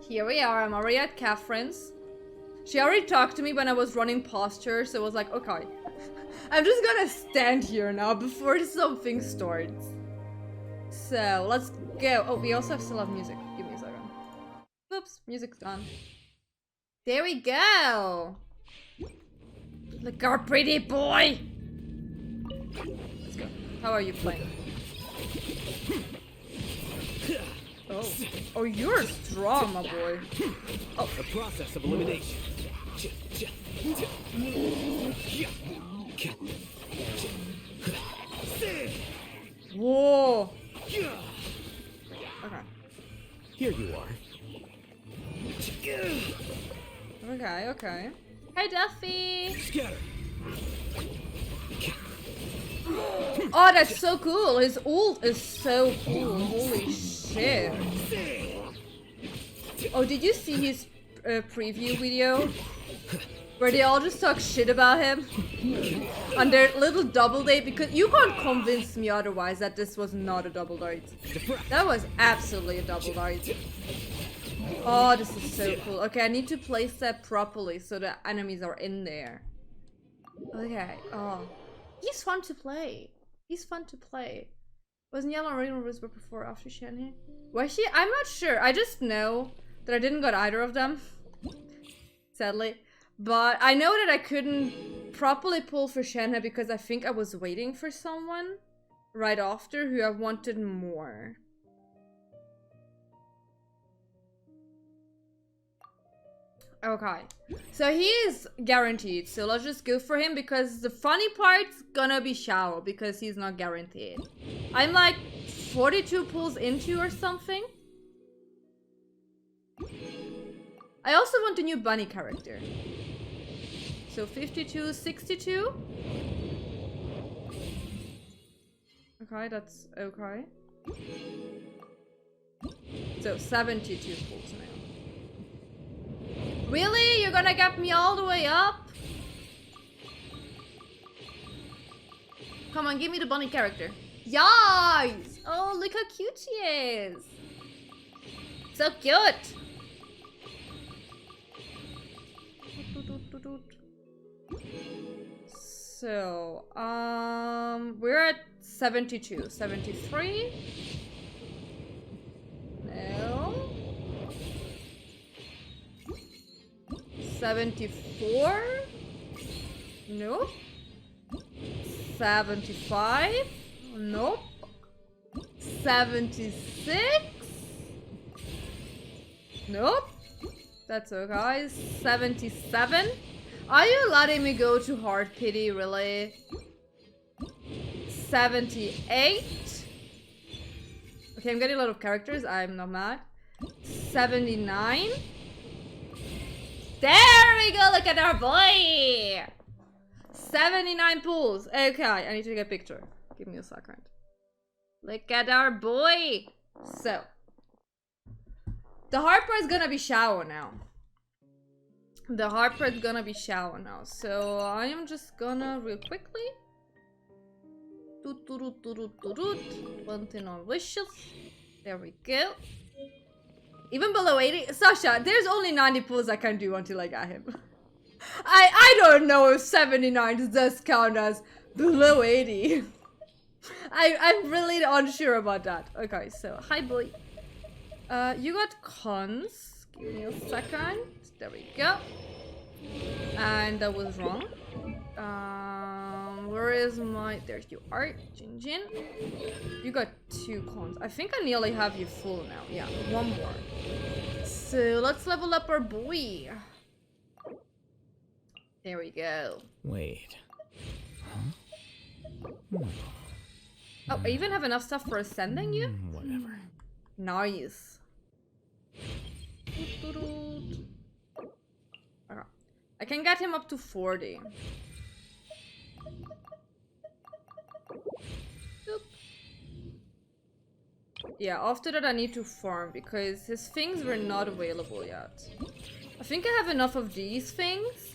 Here we are, I'm already at Catherine's. She already talked to me when I was running past her, so I was like, okay. I'm just gonna stand here now before something starts. So, let's go. Oh, we also still have music. Give me a second. Oops, music's gone. There we go! Look, our pretty boy! Let's go. How are you playing? Oh. Oh, you're strong, my boy. Oh. The process of elimination. Whoa. Okay. Here you are. Okay, okay. Hey, Duffy! Scatter. Oh, that's so cool. His ult is so cool. Holy shit. Oh, did you see his preview video? Where they all just talk shit about him? On their little double date, because you can't convince me otherwise that this was not a double date. That was absolutely a double date. Oh, this is so cool. Okay, I need to place that properly so the enemies are in there. Okay, oh. He's fun to play. He's fun to play. Wasn't Yellow and Rainbow Rose before or after Shen? Was she? I'm not sure. I just know that I didn't got either of them. Sadly. But I know that I couldn't properly pull for Shenhe because I think I was waiting for someone right after who I wanted more. Okay, so he is guaranteed, so let's just go for him because the funny part's gonna be Xiao because he's not guaranteed. I'm like 42 pulls into or something. I also want a new bunny character. So 52, 62. Okay, that's okay. So 72 pulls now. Really? You're gonna get me all the way up? Come on, give me the bunny character. Yes! Oh, look how cute she is. So cute. So, we're at 72. 73? No. 74? Nope. 75? Nope. 76? Nope. That's okay. 77? Are you letting me go to hard pity, really? 78? Okay, I'm getting a lot of characters. I'm not mad. 79? There we go, look at our boy! 79 pulls. Okay, I need to take a picture. Give me a second. Look at our boy! So. The hard part is gonna be Xiao now. The hard part is gonna be Xiao now. So I am just gonna real quickly. One thing on wishes. There we go. Even below 80, Sasha, there's only 90 pulls I can do until I get him. I don't know if 79 does count as below 80. I'm really unsure about that. Okay, so hi boy. You got cons. Give me a second. There we go. And that was wrong. Where is my... There you are, Jin Jin. You got 2 cons. I think I nearly have you full now. Yeah, 1 more. So let's level up our boy. There we go. Wait. Huh? Oh, I even have enough stuff for ascending you? Whatever. Nice. Okay. I can get him up to 40. Yeah, after that I need to farm because his things were not available yet. I think I have enough of these things,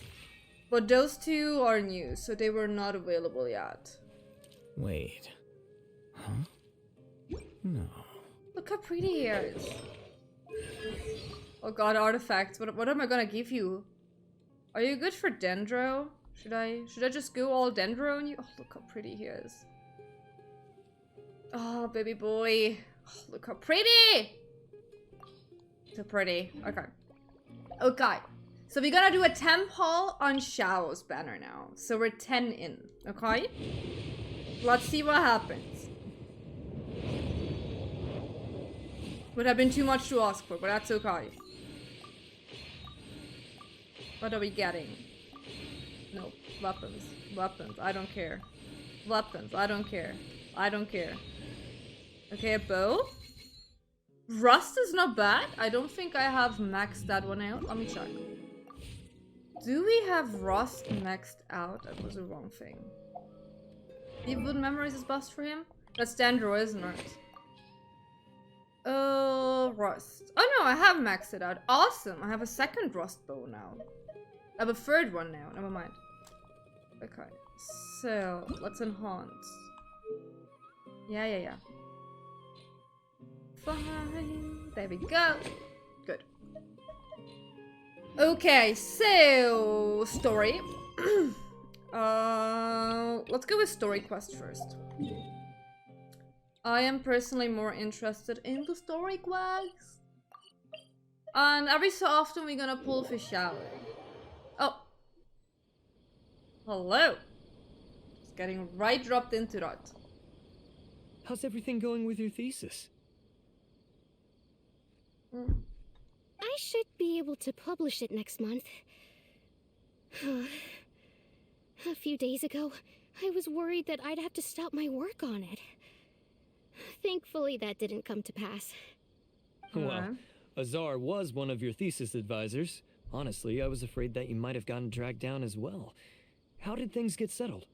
but those 2 are new, so they were not available yet. Wait. Huh? No. Look how pretty he is. Oh god, artifacts. What am I gonna give you? Are you good for Dendro? Should I just go all Dendro on you? Oh, look how pretty he is. Oh, baby boy. Oh, look how pretty! So pretty. Okay. Okay. So we're gonna do a temp haul on Xiao's banner now. So we're 10 in. Okay? Let's see what happens. Would have been too much to ask for, but that's okay. What are we getting? No. Weapons. Weapons. I don't care. Weapons. I don't care. I don't care. Okay, a bow. Rust is not bad. I don't think I have maxed that one out. Let me check. Do we have Rust maxed out? That was the wrong thing. Deep memories is best for him? That's Dendro, isn't it? Rust. Oh no, I have maxed it out. Awesome. I have a second Rust bow now. I have a third one now. Never mind. Okay. So, let's enhance. Yeah. Fine. There we go. Good. Okay, so story. Let's go with story quest first. I am personally more interested in the story quest. And every so often we're gonna pull for Xiao. Oh. Hello. Just getting right dropped into that. How's everything going with your thesis? I should be able to publish it next month. A few days ago, I was worried that I'd have to stop my work on it. Thankfully, that didn't come to pass. Well, Azar was one of your thesis advisors. Honestly, I was afraid that you might have gotten dragged down as well. How did things get settled?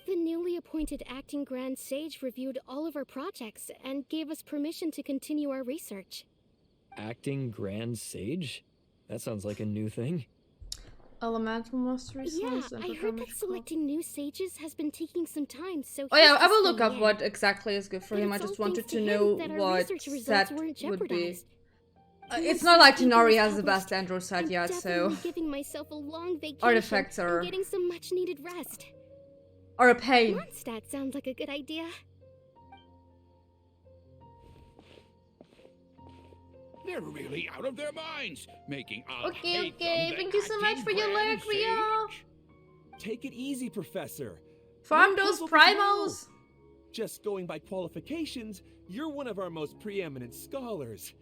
The newly appointed acting Grand Sage reviewed all of our projects and gave us permission to continue our research. Acting Grand Sage? That sounds like a new thing. Elemental mastery. Yeah, I heard that selecting new sages has been taking some time, so... Oh yeah, I will look up what exactly is good for him. I just wanted to know what set would be. It's not like Tenari has the best Andro set yet, so... giving myself a long vacation artifacts are... and getting some much-needed rest. Are a pain. Mondstadt sounds like a good idea. They're really out of their minds, making Okay, thank you so much for your lurk, Rio. Take it easy, Professor. Farm those primals. Just going by qualifications, you're one of our most preeminent scholars.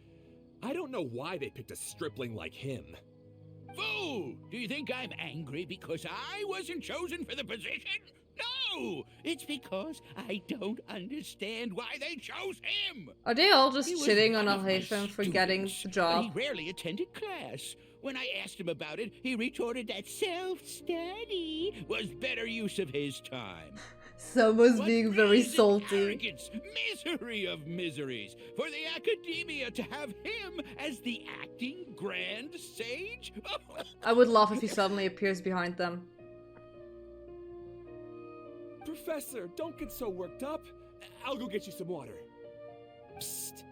I don't know why they picked a stripling like him. Fool! Do you think I'm angry because I wasn't chosen for the position? No! It's because I don't understand why they chose him! Are they all just He was shitting on one of my Alhaitham for getting students, the but job? he rarely attended class. When I asked him about it, he retorted that self-study was better use of his time. Someone's What being very brazen salty. Arrogance, misery of miseries, for the academia to have him as the acting Grand Sage? I would laugh if he suddenly appears behind them. Professor, don't get so worked up. I'll go get you some water. Psst.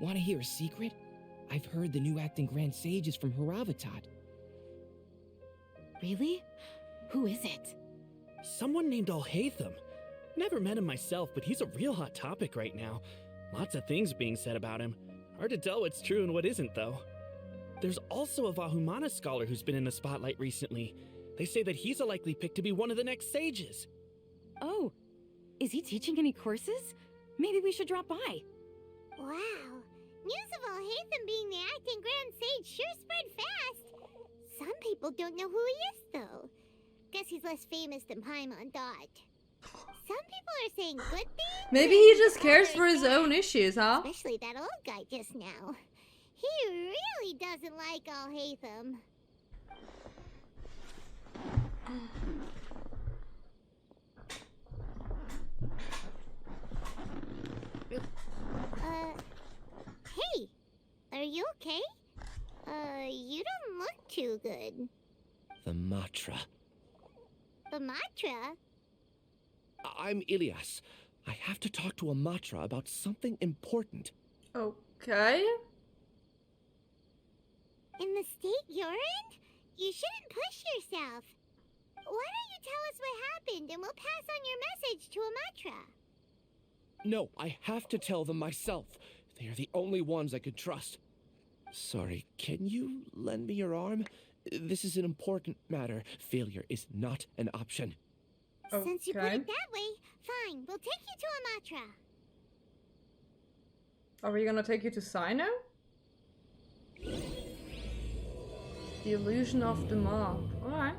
Want to hear a secret? I've heard the new acting Grand Sage is from Haravatat. Really? Who is it? Someone named Alhaitham. Never met him myself, but he's a real hot topic right now. Lots of things being said about him. Hard to tell what's true and what isn't, though. There's also a Vahumana scholar who's been in the spotlight recently. They say that he's a likely pick to be one of the next sages. Oh, is he teaching any courses? Maybe we should drop by. Wow. News of Alhaitham being the acting Grand Sage sure spread fast. Some people don't know who he is, though. Guess he's less famous than Paimon Dot. Some people are saying good things. Maybe he just cares for his own issues, huh? Especially that old guy just now. He really doesn't like Alhaitham. Hey, are you okay? You don't look too good. The Matra. The Matra? I'm Ilias. I have to talk to a Matra about something important. Okay. In the state you're in? You shouldn't push yourself. Why don't you tell us what happened and we'll pass on your message to Amatra? No, I have to tell them myself. They are the only ones I could trust. Sorry, can you lend me your arm? This is an important matter. Failure is not an option. Since you put Okay. it that way, fine, we'll take you to Amatra. Are we gonna take you to Sino? The illusion of the mark. Alright.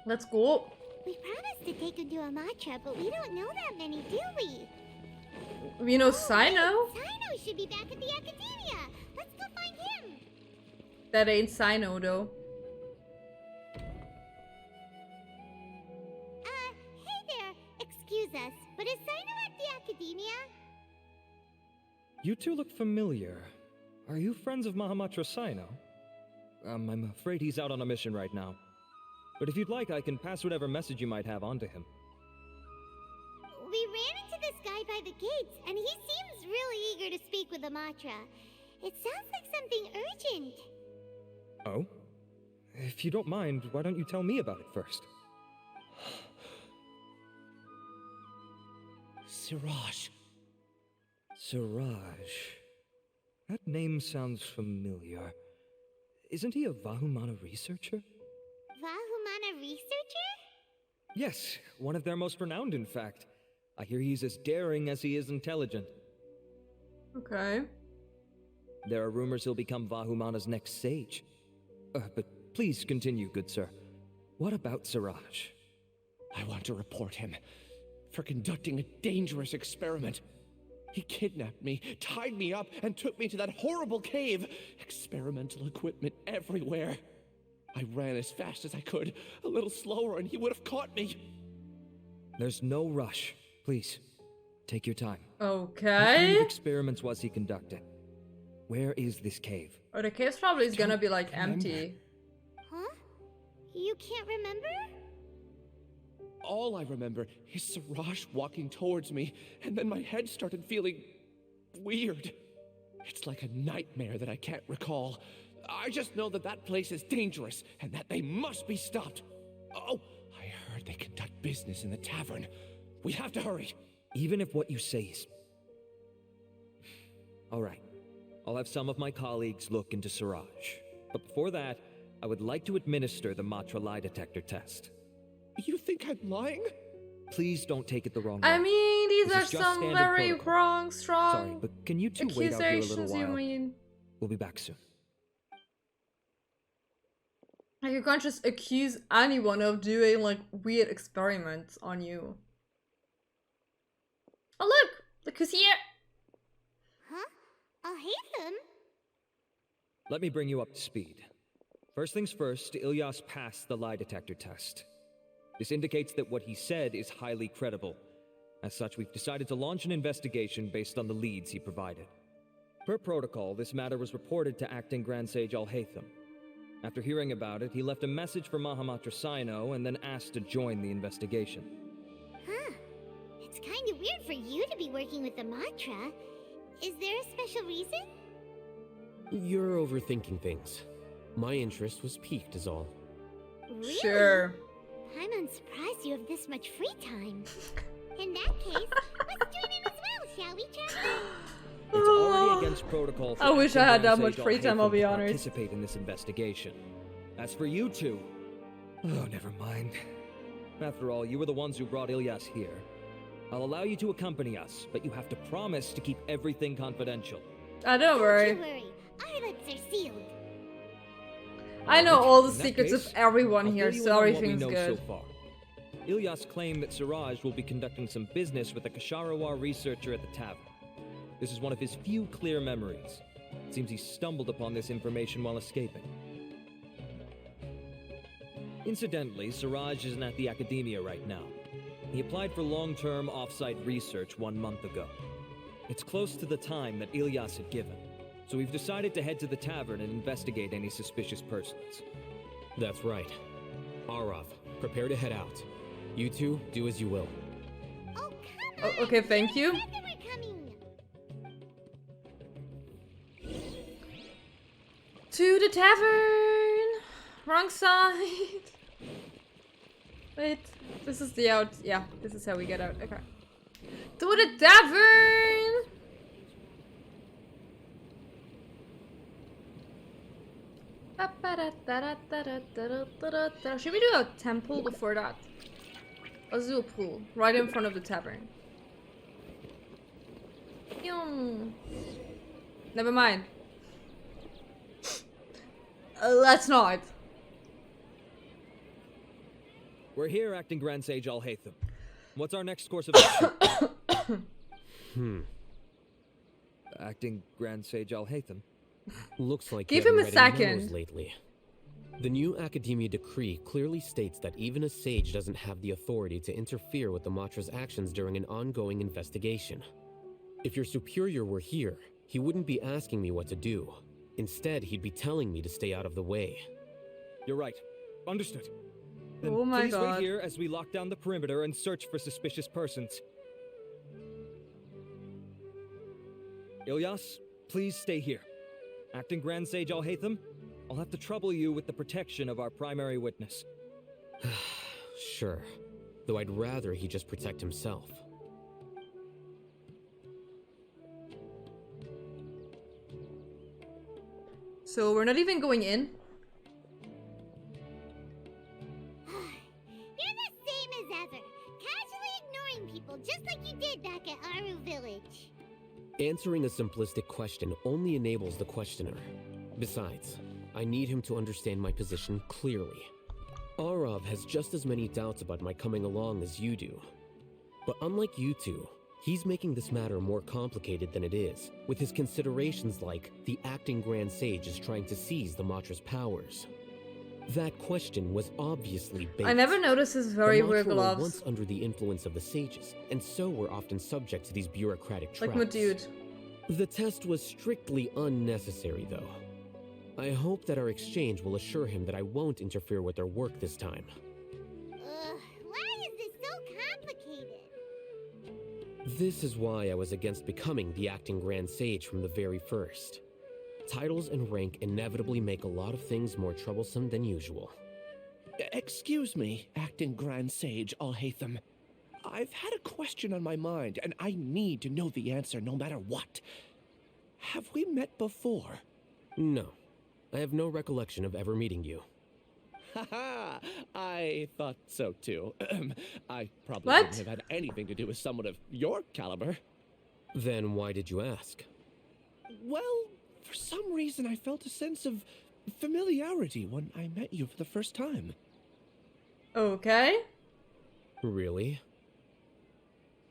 Let's go. We promised to take you to Amatra, but we don't know that many, do we? We know Sino. Sino should be back at the Academia. Let's go find him. That ain't Sino though. Hey there. Excuse us, but is Sino at the Academia? You two look familiar. Are you friends of Mahamatra Sino? I'm afraid he's out on a mission right now. But if you'd like, I can pass whatever message you might have on to him. We ran into this guy by the gates, and he seems really eager to speak with Amatra. It sounds like something urgent. Oh? If you don't mind, why don't you tell me about it first? Siraj. Siraj. That name sounds familiar. Isn't he a Vahumana researcher? Vahumana researcher? Yes, one of their most renowned, in fact. I hear he's as daring as he is intelligent. Okay. There are rumors he'll become Vahumana's next sage. But please continue, good sir. What about Siraj? I want to report him for conducting a dangerous experiment. He kidnapped me, tied me up, and took me to that horrible cave. Experimental equipment everywhere. I ran as fast as I could, a little slower, and he would have caught me. There's no rush. Please, take your time. What kind Okay. of experiments was he conducting? Where is this cave? Oh, the cave's probably is gonna be like empty. Huh? You can't remember? All I remember is Siraj walking towards me, and then my head started feeling weird. It's like a nightmare that I can't recall. I just know that that place is dangerous, and that they must be stopped. Oh, I heard they conduct business in the tavern. We have to hurry. Even if what you say is... All right. I'll have some of my colleagues look into Siraj. But before that, I would like to administer the Matra lie detector test. You think I'm lying? Please don't take it the wrong way. I mean, these This are is just some standard very protocol. strong Sorry, but can you two wait out here a little accusations, you while? mean? We'll be back soon. Like, you can't just accuse anyone of doing, like, weird experiments on you. Oh, look! Look who's here! Huh? Alhaitham? Let me bring you up to speed. First things first, Ilyas passed the lie detector test. This indicates that what he said is highly credible. As such, we've decided to launch an investigation based on the leads he provided. Per protocol, this matter was reported to Acting Grand Sage Alhaitham. After hearing about it, he left a message for Mahamatra Sino and then asked to join the investigation. Huh. It's kind of weird for you to be working with Amatra. Is there a special reason? You're overthinking things. My interest was piqued is all. Really? Sure. I'm unsurprised you have this much free time. In that case, let's join in as well, shall we, Trevor? It's already against protocol for I wish I Acting had that Grand much Sage free time, I'll Alhaitham be to honest. participate in this investigation. As for you two... Oh, never mind. After all, you were the ones who brought Ilyas here. I'll allow you to accompany us, but you have to promise to keep everything confidential. Don't Don't worry. you worry. Our lips are sealed. I know all the In that secrets case, of everyone I'll here, fill you so in on what we everything's know good. so far. Ilyas claimed that Siraj will be conducting some business with a Kasharawar researcher at the tavern. This is one of his few clear memories. It seems he stumbled upon this information while escaping. Incidentally, Siraj isn't at the Academia right now. He applied for long-term off-site research 1 month ago. It's close to the time that Ilyas had given, so we've decided to head to the tavern and investigate any suspicious persons. That's right. Arav, prepare to head out. You two, do as you will. Oh, come Oh, on. okay, thank you. I said they were coming. To the tavern! Wrong side! Wait, this is the out. Yeah, this is how we get out. Okay. To the tavern! Should we do a temple before that? Let's do a pool right in front of the tavern. Never mind. Let's not. We're here, Acting Grand Sage Alhaitham. What's our next course of action? Acting Grand Sage Alhaitham. Looks like Give you him a haven't read any second. memos lately. The new Academia decree clearly states that even a sage doesn't have the authority to interfere with the Matra's actions during an ongoing investigation. If your superior were here, he wouldn't be asking me what to do. Instead, he'd be telling me to stay out of the way. You're right. Understood. Then Oh my please God. wait here as we lock down the perimeter and search for suspicious persons. Ilyas, please stay here. Acting Grand Sage Alhaitham, I'll have to trouble you with the protection of our primary witness. Sure. Though I'd rather he just protect himself. So we're not even going in? You're the same as ever, casually ignoring people just like you did back at Aru Village. Answering a simplistic question only enables the questioner. Besides, I need him to understand my position clearly. Arav has just as many doubts about my coming along as you do. But unlike you two, he's making this matter more complicated than it is, with his considerations like the acting Grand Sage is trying to seize the Matra's powers. That question was obviously bait. I never noticed his very the weird Matra were gloves. once under the influence of the sages, and so were often subject to these bureaucratic traps. Like my dude. The test was strictly unnecessary, though. I hope that our exchange will assure him that I won't interfere with their work this time. Why is this so complicated? This is why I was against becoming the acting Grand Sage from the very first. Titles and rank inevitably make a lot of things more troublesome than usual. Excuse me, Acting Grand Sage Alhaitham. I've had a question on my mind, and I need to know the answer no matter what. Have we met before? No. I have no recollection of ever meeting you. Haha, I thought so too. I probably What? wouldn't have had anything to do with someone of your caliber. Then why did you ask? Well, for some reason I felt a sense of familiarity when I met you for the first time. Okay. Really?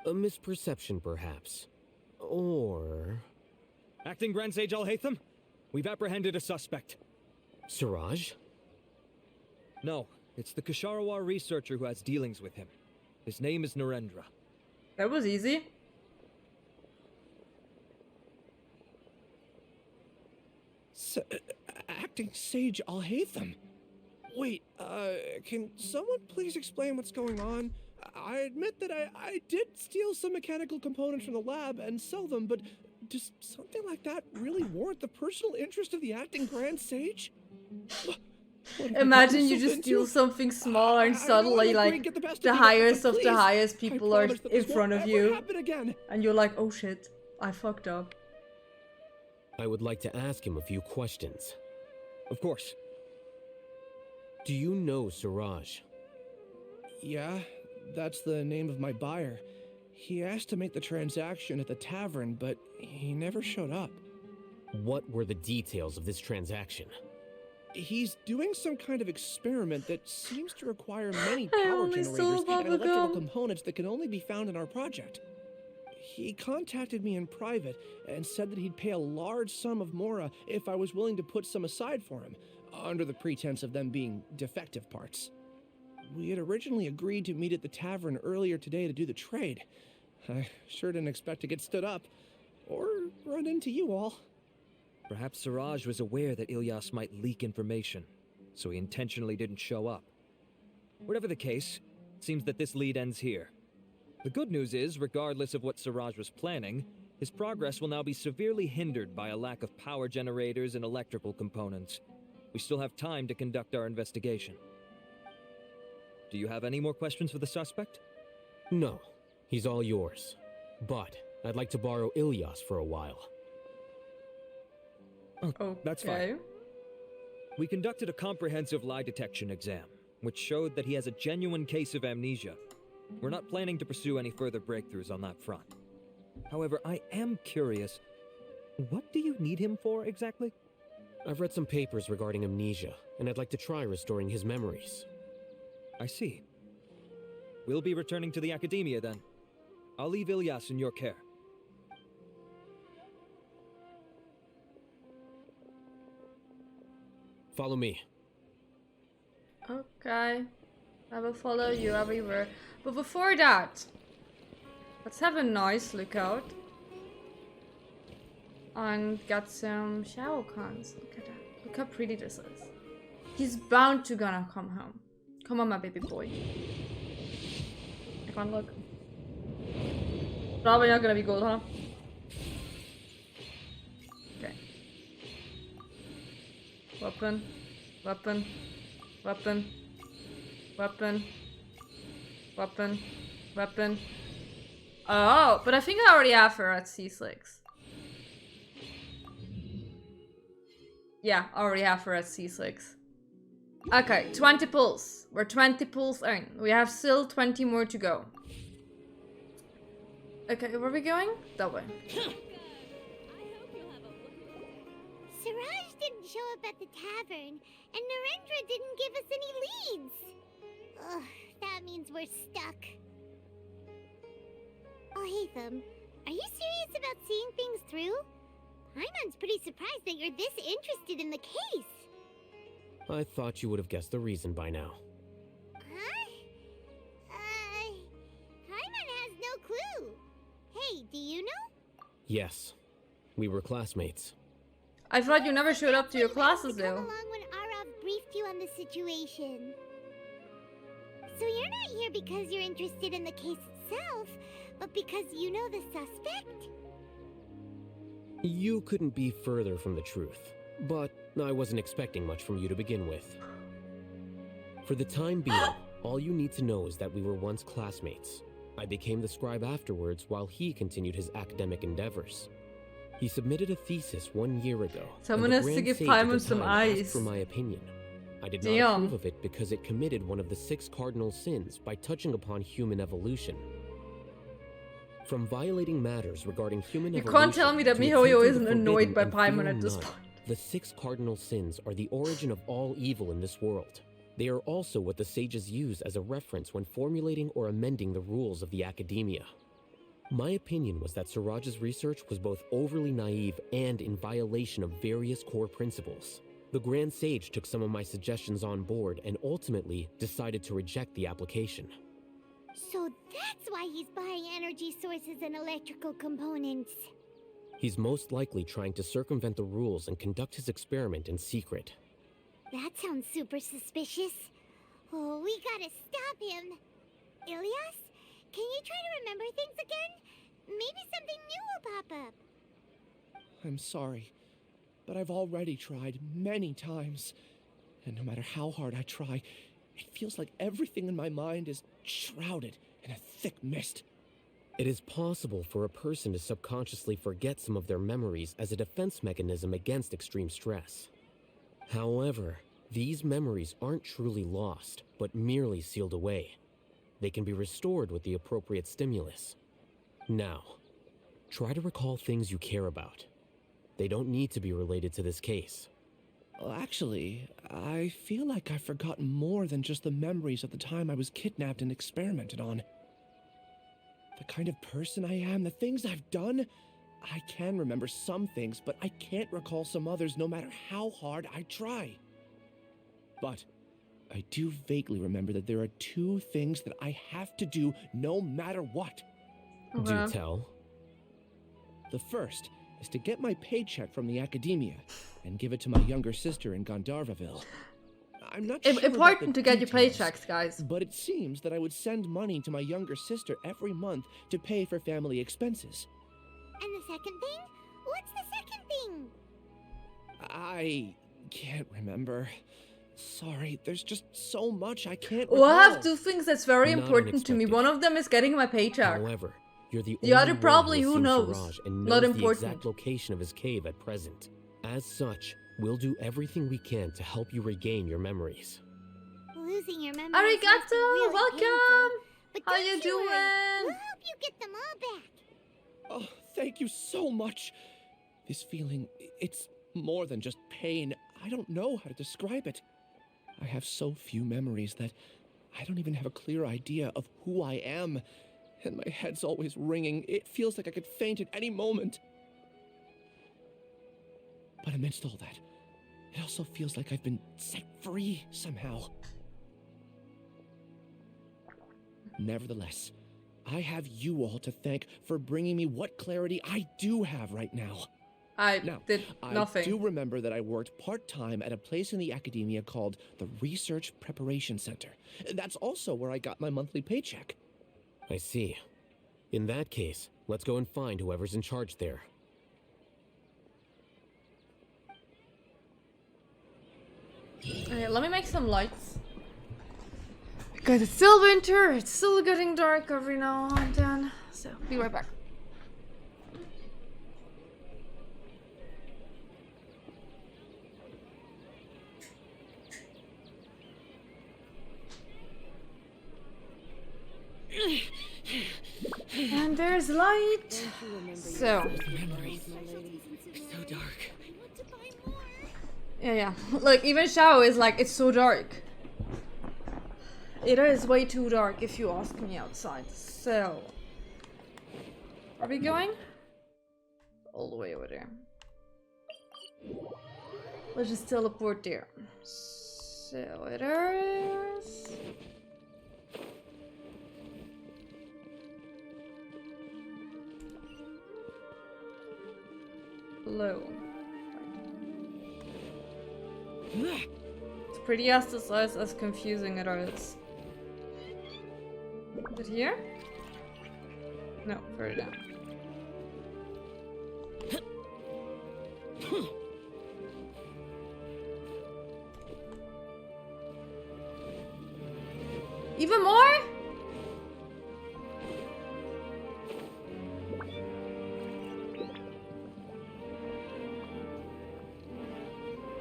A misperception, perhaps. Or... Acting Grand Sage Alhaitham, we've apprehended a suspect. Siraj? No, it's the Ksharawar researcher who has dealings with him. His name is Narendra. That was easy. Acting Sage Alhaitham? Wait, can someone please explain what's going on? I admit that I did steal some mechanical components from the lab and sell them, but does something like that really warrant the personal interest of the Acting Grand Sage? What have I Imagine gotten you myself just into? steal something small and I don't suddenly, wanna like, get the best the of me, but highest of the please, highest I people are promise that in this front won't of ever you. happen again. And you're like, oh shit, I fucked up. I would like to ask him a few questions. Of course. Do you know Siraj? Yeah, that's the name of my buyer. He asked to make the transaction at the tavern, but he never showed up. What were the details of this transaction? He's doing some kind of experiment that seems to require many I power only stole generators and electrical bubblegum. components that can only be found in our project. He contacted me in private and said that he'd pay a large sum of Mora if I was willing to put some aside for him, under the pretense of them being defective parts. We had originally agreed to meet at the tavern earlier today to do the trade. I sure didn't expect to get stood up, or run into you all. Perhaps Siraj was aware that Ilyas might leak information, so he intentionally didn't show up. Whatever the case, it seems that this lead ends here. The good news is, regardless of what Siraj was planning, His progress will now be severely hindered by a lack of power generators and electrical components. We still have time to conduct our investigation. Do you have any more questions for the suspect? No, he's all yours. But I'd like to borrow Ilyas for a while. Oh, that's fine. We conducted a comprehensive lie detection exam, which showed that he has a genuine case of amnesia. We're not planning to pursue any further breakthroughs on that front. However, I am curious, what do you need him for exactly? I've read some papers regarding amnesia, and I'd like to try restoring his memories. I see. We'll be returning to the academia then. I'll leave Ilyas in your care. Follow me. Okay. I will follow you everywhere. But before that, let's have a nice look out. And get some shower cons. Look at that. Look how pretty this is. He's bound to gonna come home. Come on, my baby boy. I can't look. Probably not gonna be gold, huh? Okay. Weapon. Weapon. Weapon. Weapon. Weapon. Weapon. Oh, but I think I already have her at C6. Yeah, I already have her at C6. Okay, 20 pulls. We're 20 pulls in. We have still 20 more to go. Okay, where are we going? That way. Siraj didn't show up at the tavern, and Narendra didn't give us any leads. Ugh, that means we're stuck. Alhaitham, are you serious about seeing things through? Paimon's pretty surprised that you're this interested in the case. I thought you would have guessed the reason by now. Huh? Paimon has no clue. Hey, do you know? Yes, we were classmates. I thought you never showed up to your classes Come though. along when Arav briefed you on the situation. So you're not here because you're interested in the case itself, but because you know the suspect? You couldn't be further from the truth, but I wasn't expecting much from you to begin with. For the time being, all you need to know is that we were once classmates. I became the scribe afterwards while he continued his academic endeavors. He submitted a thesis 1 year ago. Someone and has the to Grand give Sage at the Paimon some time asked eyes. for my opinion. I did not Damn. approve of it because it committed one of the 6 cardinal sins by touching upon human evolution. From violating matters regarding human You evolution. can't tell me that to MiHoYo attempting isn't the annoyed by forbidden and Paimon at this fearing point. none, the 6 cardinal sins are the origin of all evil in this world. They are also what the sages use as a reference when formulating or amending the rules of the academia. My opinion was that Siraj's research was both overly naive and in violation of various core principles. The Grand Sage took some of my suggestions on board and ultimately decided to reject the application. So that's why he's buying energy sources and electrical components. He's most likely trying to circumvent the rules and conduct his experiment in secret. That sounds super suspicious. Oh, we gotta stop him. Ilyas, can you try to remember things again? Maybe something new will pop up. I'm sorry, but I've already tried many times. And no matter how hard I try, it feels like everything in my mind is shrouded in a thick mist. It is possible for a person to subconsciously forget some of their memories as a defense mechanism against extreme stress. However, these memories aren't truly lost, but merely sealed away. They can be restored with the appropriate stimulus. Now, try to recall things you care about. They don't need to be related to this case. Well, actually, I feel like I've forgotten more than just the memories of the time I was kidnapped and experimented on. The kind of person I am, the things I've done, I can remember some things, but I can't recall some others no matter how hard I try. But I do vaguely remember that there are 2 things that I have to do no matter what. Do tell. The first is to get my paycheck from the academia and give it to my younger sister in Gandharvaville. I'm not sure about Important the to get your details, paychecks, guys. but it seems that I would send money to my younger sister every month to pay for family expenses. And the second thing? What's the second thing? I can't remember. Sorry, there's just so much I can't Well, I have recall. 2 things that's very Not important to me. unexpected. One of them is getting my paycheck. However, you're the The only other one probably, who who has seen knows? Siraj and Not knows the important. exact location of his cave at present. As such, we'll do everything we can to help you regain your memories. Losing your memories must be really Arigato! Welcome! painful. But How don't you worry. doing? We'll help you get them all back. Oh, thank you so much. This feeling, it's more than just pain. I don't know how to describe it. I have so few memories that I don't even have a clear idea of who I am. And my head's always ringing. It feels like I could faint at any moment. But amidst all that, it also feels like I've been set free somehow. Nevertheless, I have you all to thank for bringing me what clarity I do have right now. I Now, did nothing. I do remember that I worked part-time at a place in the academia called the Research Preparation Center. That's also where I got my monthly paycheck. I see. In that case, let's go and find whoever's in charge there. Okay, let me make some lights. Because it's still winter, it's still getting dark every now and then. So, be right back. And there's light. So, So dark. yeah. Like, even Shao is like, it's so dark. It is way too dark if you ask me outside. So, are we going? All the way over there. Let's just teleport there. So it is. Low. It's pretty as the size as confusing it is. Is it here? No, further down. Even more?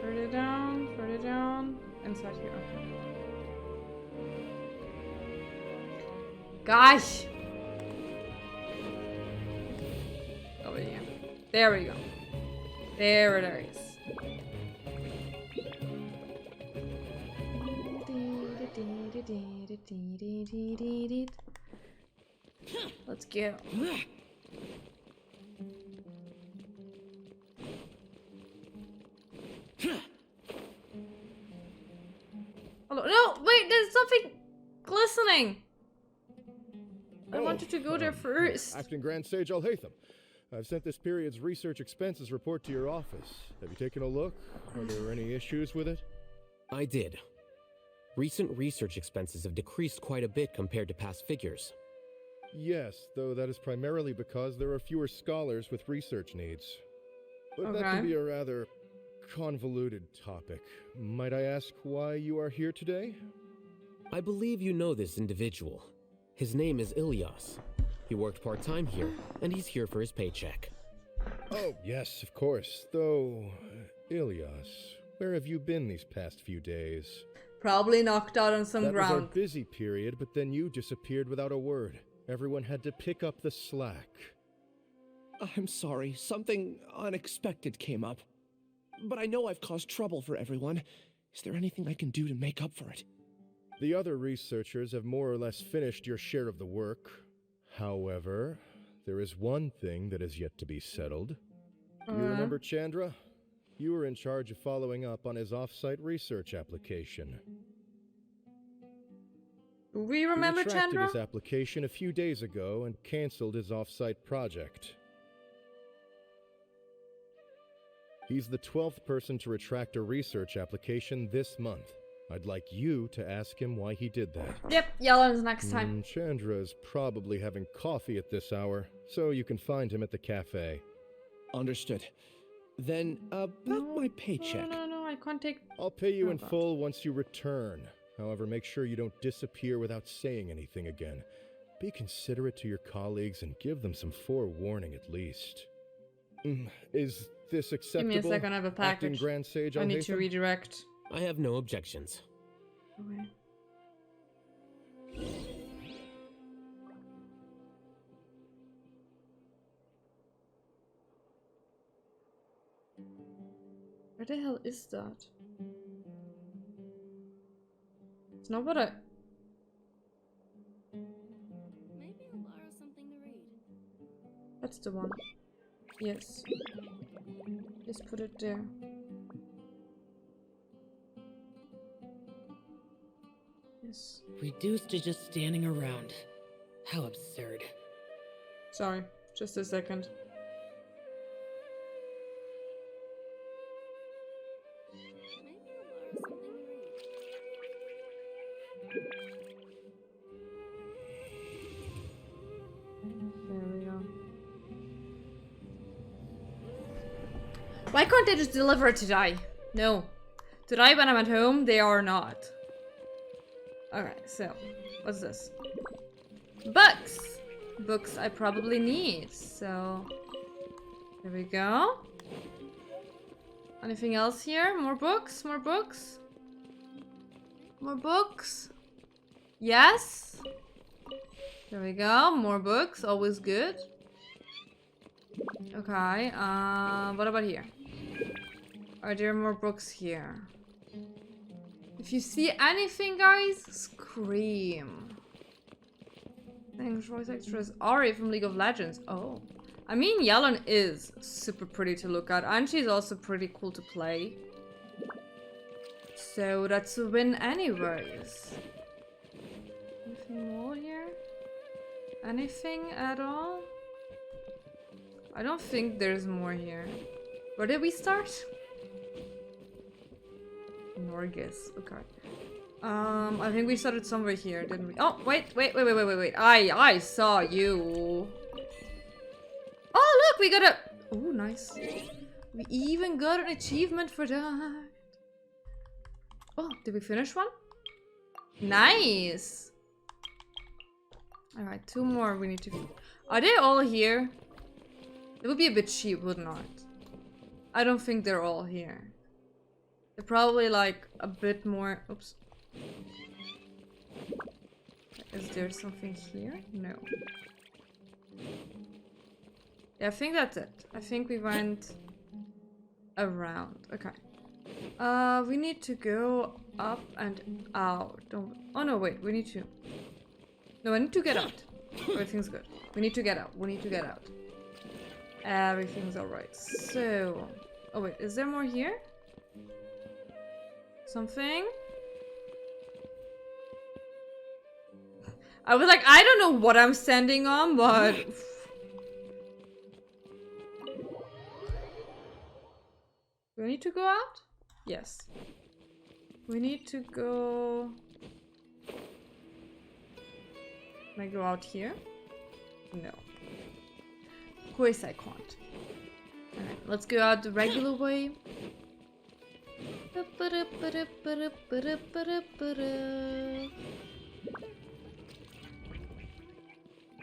Further down, inside here. Okay. Gosh! Over here. There we go. There it is. Let's go. Hello. No, wait, there's something glistening. I wanted to go there first. Acting Grand Sage Alhaitham. I've sent this period's research expenses report to your office. Have you taken a look? Are there any issues with it? I did. Recent research expenses have decreased quite a bit compared to past figures. Yes, though that is primarily because there are fewer scholars with research needs. But that can Okay. be a rather convoluted topic. Might I ask why you are here today? I believe you know this individual. His name is Ilyas. He worked part-time here, and he's here for his paycheck. Oh, yes, of course. Though, Ilyas, where have you been these past few days? Probably knocked out on some That was ground. our busy period, but then you disappeared without a word. Everyone had to pick up the slack. I'm sorry, something unexpected came up. But I know I've caused trouble for everyone. Is there anything I can do to make up for it? The other researchers have more or less finished your share of the work. However, there is one thing that is yet to be settled. Do you remember Chandra? You were in charge of following up on his off-site research application. Do we remember He retracted Chandra? his application a few days ago and canceled his off-site project. He's the 12th person to retract a research application this month. I'd like you to ask him why he did that. Yep, Yellen's next time. Chandra is probably having coffee at this hour, so you can find him at the cafe. Understood. Then, about my paycheck. No, I can't take... I'll pay you in full once you return. However, make sure you don't disappear without saying anything again. Be considerate to your colleagues and give them some forewarning at least. Is this acceptable? Give me a second, I have a package. Acting Grand Sage I need to Alhaitham? redirect. I have no objections. Okay. Where the hell is that? It's not what I... Maybe I'll borrow something to read. That's the one. Yes. Just put it there. Yes. Reduced to just standing around. How absurd. Sorry, just a second. There we go. Why can't they just deliver it today? No. Today when I'm at home, they are not. Okay, so, what's this? Books! Books I probably need, so... There we go. Anything else here? More books? More books? More books? Yes? There we go. More books. Always good. Okay. What about here? Are there more books here? If you see anything, guys, scream. Thanks, voice actress Ari from League of Legends. Oh. I mean, Yellen is super pretty to look at, and she's also pretty cool to play. So that's a win anyways. Anything more here? Anything at all? I don't think there's more here. Where did we start? Norgis, okay. I think we started somewhere here, didn't we? Oh, wait. I saw you. Oh, look, we got a... Oh, nice. We even got an achievement for that. Oh, did we finish one? Nice. Alright, 2 more we need to... Are they all here? It would be a bit cheap, wouldn't it? I don't think they're all here. They're probably like a bit more... Oops. Is there something here? No. Yeah, I think that's it. I think we went around. Okay. We need to go up and out. Don't... Oh no, wait. We need to... No, I need to get out. Everything's good. We need to get out. We need to get out. Everything's alright. So... Oh wait, is there more here? Something? I was like, I don't know what I'm standing on, but... Do we need to go out? Yes. We need to go... Can I go out here? No. Of course I can't. Alright, let's go out the regular way.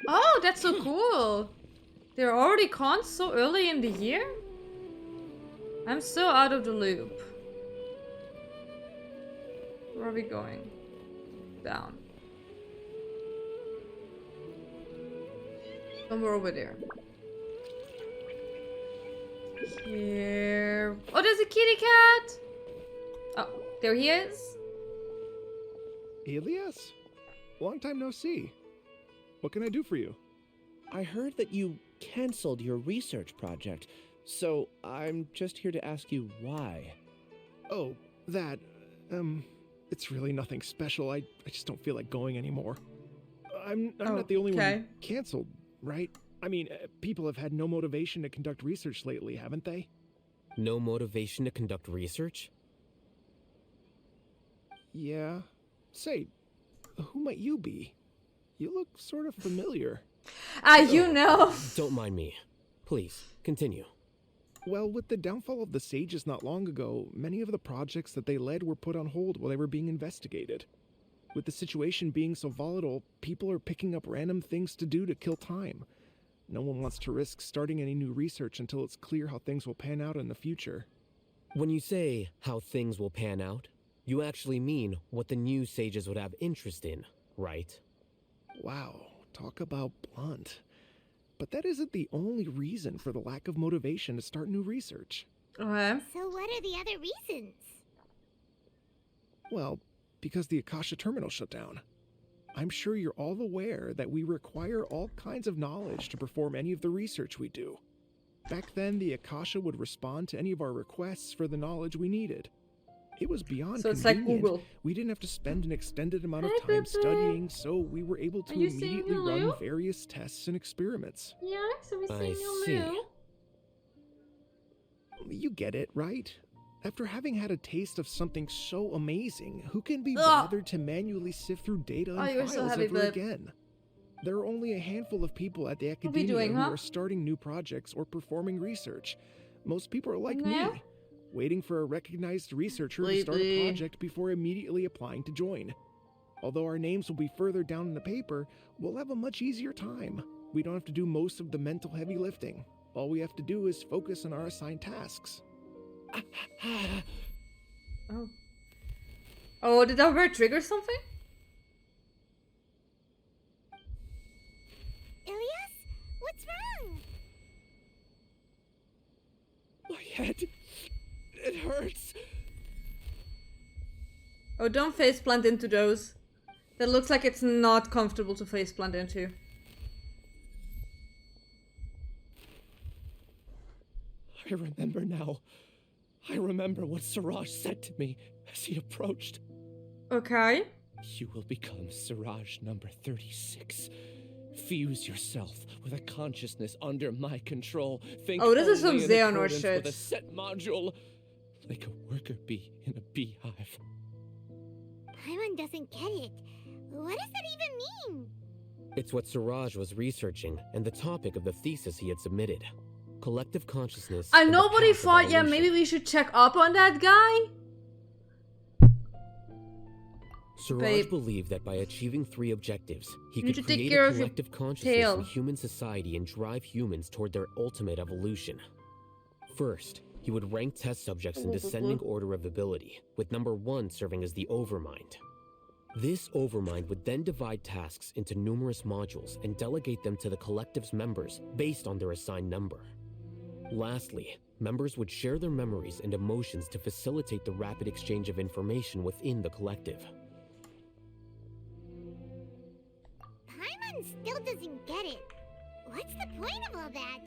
Oh, that's so cool! They're already cons so early in the year? I'm so out of the loop. Where are we going? Down. Somewhere over there. Here. Oh, there's a kitty cat! Oh, there he is. Elias? Long time no see. What can I do for you? I heard that you canceled your research project, so I'm just here to ask you why. Oh, that... it's really nothing special. I just don't feel like going anymore. I'm not the only one who canceled, right? I mean, people have had no motivation to conduct research lately, haven't they? No motivation to conduct research? Yeah. Say, who might you be? You look sort of familiar. You know. Don't mind me. Please, continue. Well, with the downfall of the sages not long ago, many of the projects that they led were put on hold while they were being investigated. With the situation being so volatile, people are picking up random things to do to kill time. No one wants to risk starting any new research until it's clear how things will pan out in the future. When you say how things will pan out, you actually mean what the new sages would have interest in, right? Wow, talk about blunt. But that isn't the only reason for the lack of motivation to start new research. Okay. So what are the other reasons? Well, because the Akasha terminal shut down. I'm sure you're all aware that we require all kinds of knowledge to perform any of the research we do. Back then, the Akasha would respond to any of our requests for the knowledge we needed. It was beyond So it's convenient. like Google. We didn't have to spend an extended amount of time studying, so we were able to immediately run various tests and experiments. Yeah, so we I see. You get it, right? After having had a taste of something so amazing, who can be bothered to manually sift through data and you're so files heavy, ever babe. again? There are only a handful of people at the academia who are starting new projects or performing research. Most people are like me, waiting for a recognized researcher to start a project before immediately applying to join. Although our names will be further down in the paper, we'll have a much easier time. We don't have to do most of the mental heavy lifting. All we have to do is focus on our assigned tasks. Oh, did that bird trigger something? Ilias? What's wrong? My head. It hurts. Oh, don't faceplant into those. That looks like it's not comfortable to faceplant into. I remember now. I remember what Siraj said to me as he approached. Okay. You will become Siraj number 36. Fuse yourself with a consciousness under my control. Think this is some only in Xehanort accordance shit. with a set module, like a worker bee in a beehive. Paimon doesn't get it. What does that even mean? It's what Siraj was researching and the topic of the thesis he had submitted. Collective consciousness. And nobody thought, yeah, maybe we should check up on that guy? Siraj believed that by achieving 3 objectives, he You could need to take create care a of your collective consciousness tail. in human society and drive humans toward their ultimate evolution. First, he would rank test subjects in descending order of ability, with number 1 serving as the Overmind. This Overmind would then divide tasks into numerous modules and delegate them to the collective's members based on their assigned number. Lastly, members would share their memories and emotions to facilitate the rapid exchange of information within the collective. Paimon still doesn't get it. What's the point of all that?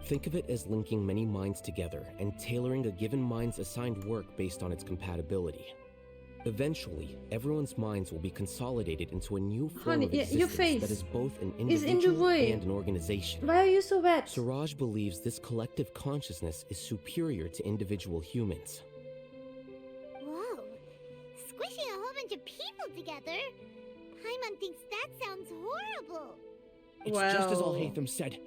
Think of it as linking many minds together and tailoring a given mind's assigned work based on its compatibility. Eventually, everyone's minds will be consolidated into a new form of existence that is both an individual and an organization. Why are you so wet? Siraj believes this collective consciousness is superior to individual humans. Whoa. Squishing a whole bunch of people together? Paimon thinks that sounds horrible. It's just as Alhaitham said.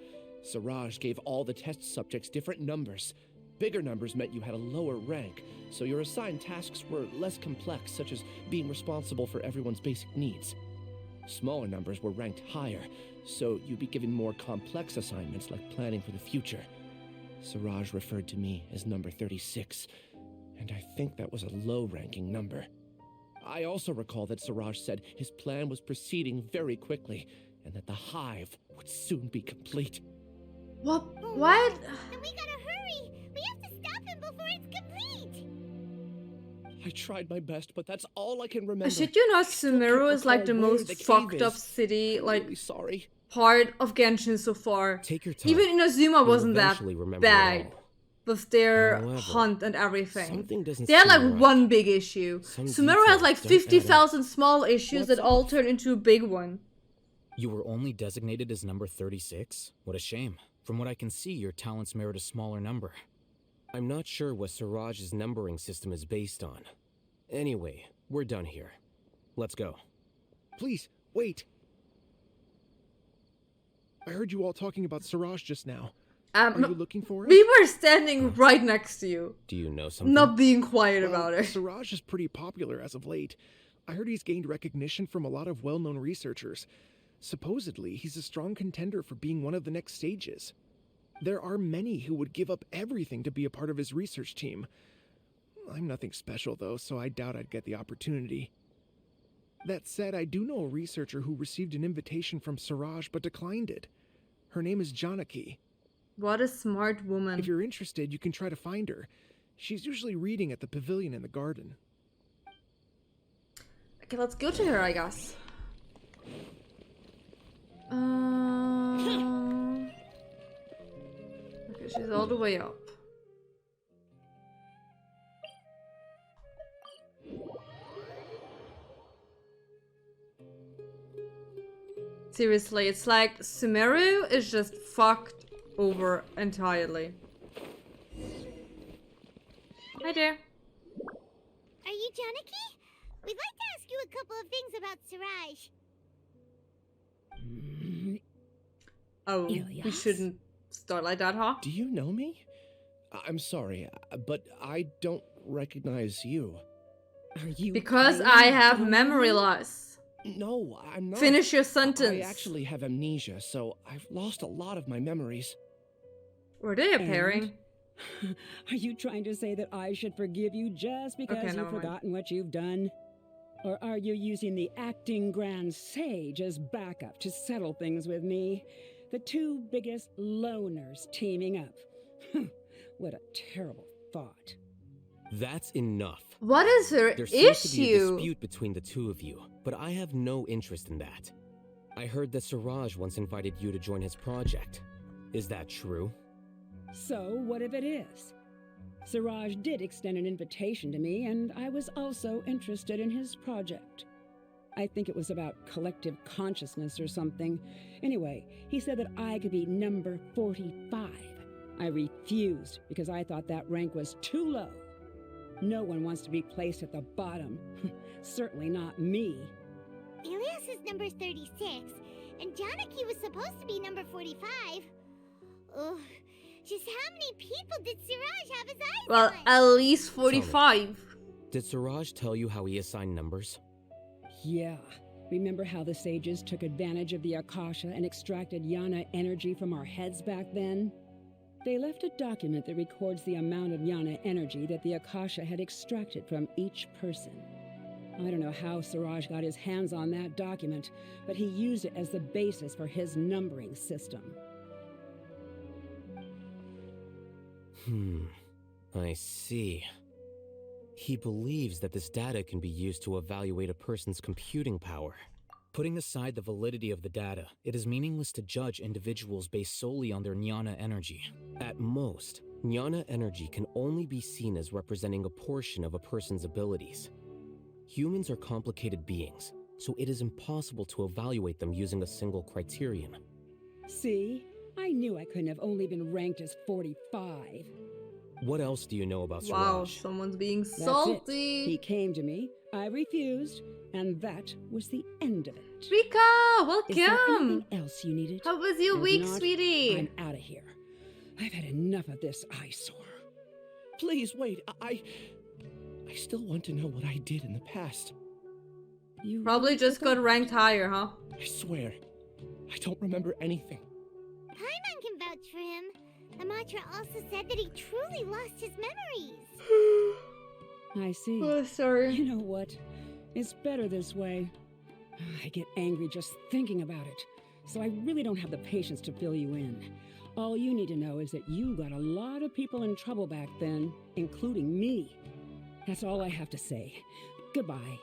Siraj gave all the test subjects different numbers. Bigger numbers meant you had a lower rank, so your assigned tasks were less complex, such as being responsible for everyone's basic needs. Smaller numbers were ranked higher, so you'd be given more complex assignments like planning for the future. Siraj referred to me as number 36, and I think that was a low-ranking number. I also recall that Siraj said his plan was proceeding very quickly, and that the hive would soon be complete. What? What? Then we gotta hurry! We have to stop him before it's complete! I tried my best, but that's all I can remember. Shit, you know, Sumeru is like the most fucked up city, like, part of Genshin so far. Take your time. Even Inazuma wasn't that bad with their hunt and everything. They had like one big issue. Sumeru has like 50,000 small issues that all turn into a big one. You were only designated as number 36? What a shame. From what I can see, your talents merit a smaller number. I'm not sure what Siraj's numbering system is based on. Anyway, We're done here. Let's go. Please, wait. I heard you all talking about Siraj just now. Are you looking for him? We were standing right next to you. Do you know something? Not being quiet about it. Siraj is pretty popular as of late. I heard he's gained recognition from a lot of well-known researchers. Supposedly, he's a strong contender for being one of the next sages. There are many who would give up everything to be a part of his research team. I'm nothing special, though, so I doubt I'd get the opportunity. That said, I do know a researcher who received an invitation from Siraj but declined it. Her name is Janaki. What a smart woman. If you're interested, you can try to find her. She's usually reading at the pavilion in the garden. Okay, let's go to her, I guess. Okay, she's all the way up. Seriously, it's like Sumeru is just fucked over entirely. Hi there. Are you Janaki? We'd like to ask you a couple of things about Siraj. Oh, we shouldn't start like that, huh? Do you know me? I'm sorry, but I don't recognize you. Are you? Because I have memory loss. No, I'm not. Finish your sentence. I actually have amnesia, so I've lost a lot of my memories. Were they appearing? Are you trying to say that I should forgive you just because you've forgotten what you've done? Or are you using the acting Grand Sage as backup to settle things with me? The two biggest loners teaming up. What a terrible thought. That's enough. What is her There seems to be a issue? dispute between the two of you, but I have no interest in that. I heard that Siraj once invited you to join his project. Is that true? So, what if it is? Siraj did extend an invitation to me, and I was also interested in his project. I think it was about collective consciousness or something. Anyway, he said that I could be number 45. I refused because I thought that rank was too low. No one wants to be placed at the bottom. Certainly not me. Elias is number 36, and Janaki was supposed to be number 45. Ugh. Just how many people did Siraj have his eyes Well, on? at least 45. Did Siraj tell you how he assigned numbers? Yeah. Remember how the sages took advantage of the Akasha and extracted Yana energy from our heads back then? They left a document that records the amount of Yana energy that the Akasha had extracted from each person. I don't know how Siraj got his hands on that document, but he used it as the basis for his numbering system. I see. He believes that this data can be used to evaluate a person's computing power. Putting aside the validity of the data, it is meaningless to judge individuals based solely on their Jnana energy. At most, Jnana energy can only be seen as representing a portion of a person's abilities. Humans are complicated beings, so it is impossible to evaluate them using a single criterion. See? I knew I couldn't have only been ranked as 45. What else do you know about Siraj? Wow, someone's being That's salty. it. He came to me, I refused, and that was the end of it. Rika, Is there welcome. anything else you needed? How was your If week, not, sweetie? I'm out of here. I've had enough of this eyesore. Please wait. I still want to know what I did in the past. You Probably just got ranked higher, huh? I swear, I don't remember anything. Paimon can vouch for him. Amatra also said that he truly lost his memories. I see. Oh, sorry. You know what? It's better this way. I get angry just thinking about it, so I really don't have the patience to fill you in. All you need to know is that you got a lot of people in trouble back then, including me. That's all I have to say. Goodbye.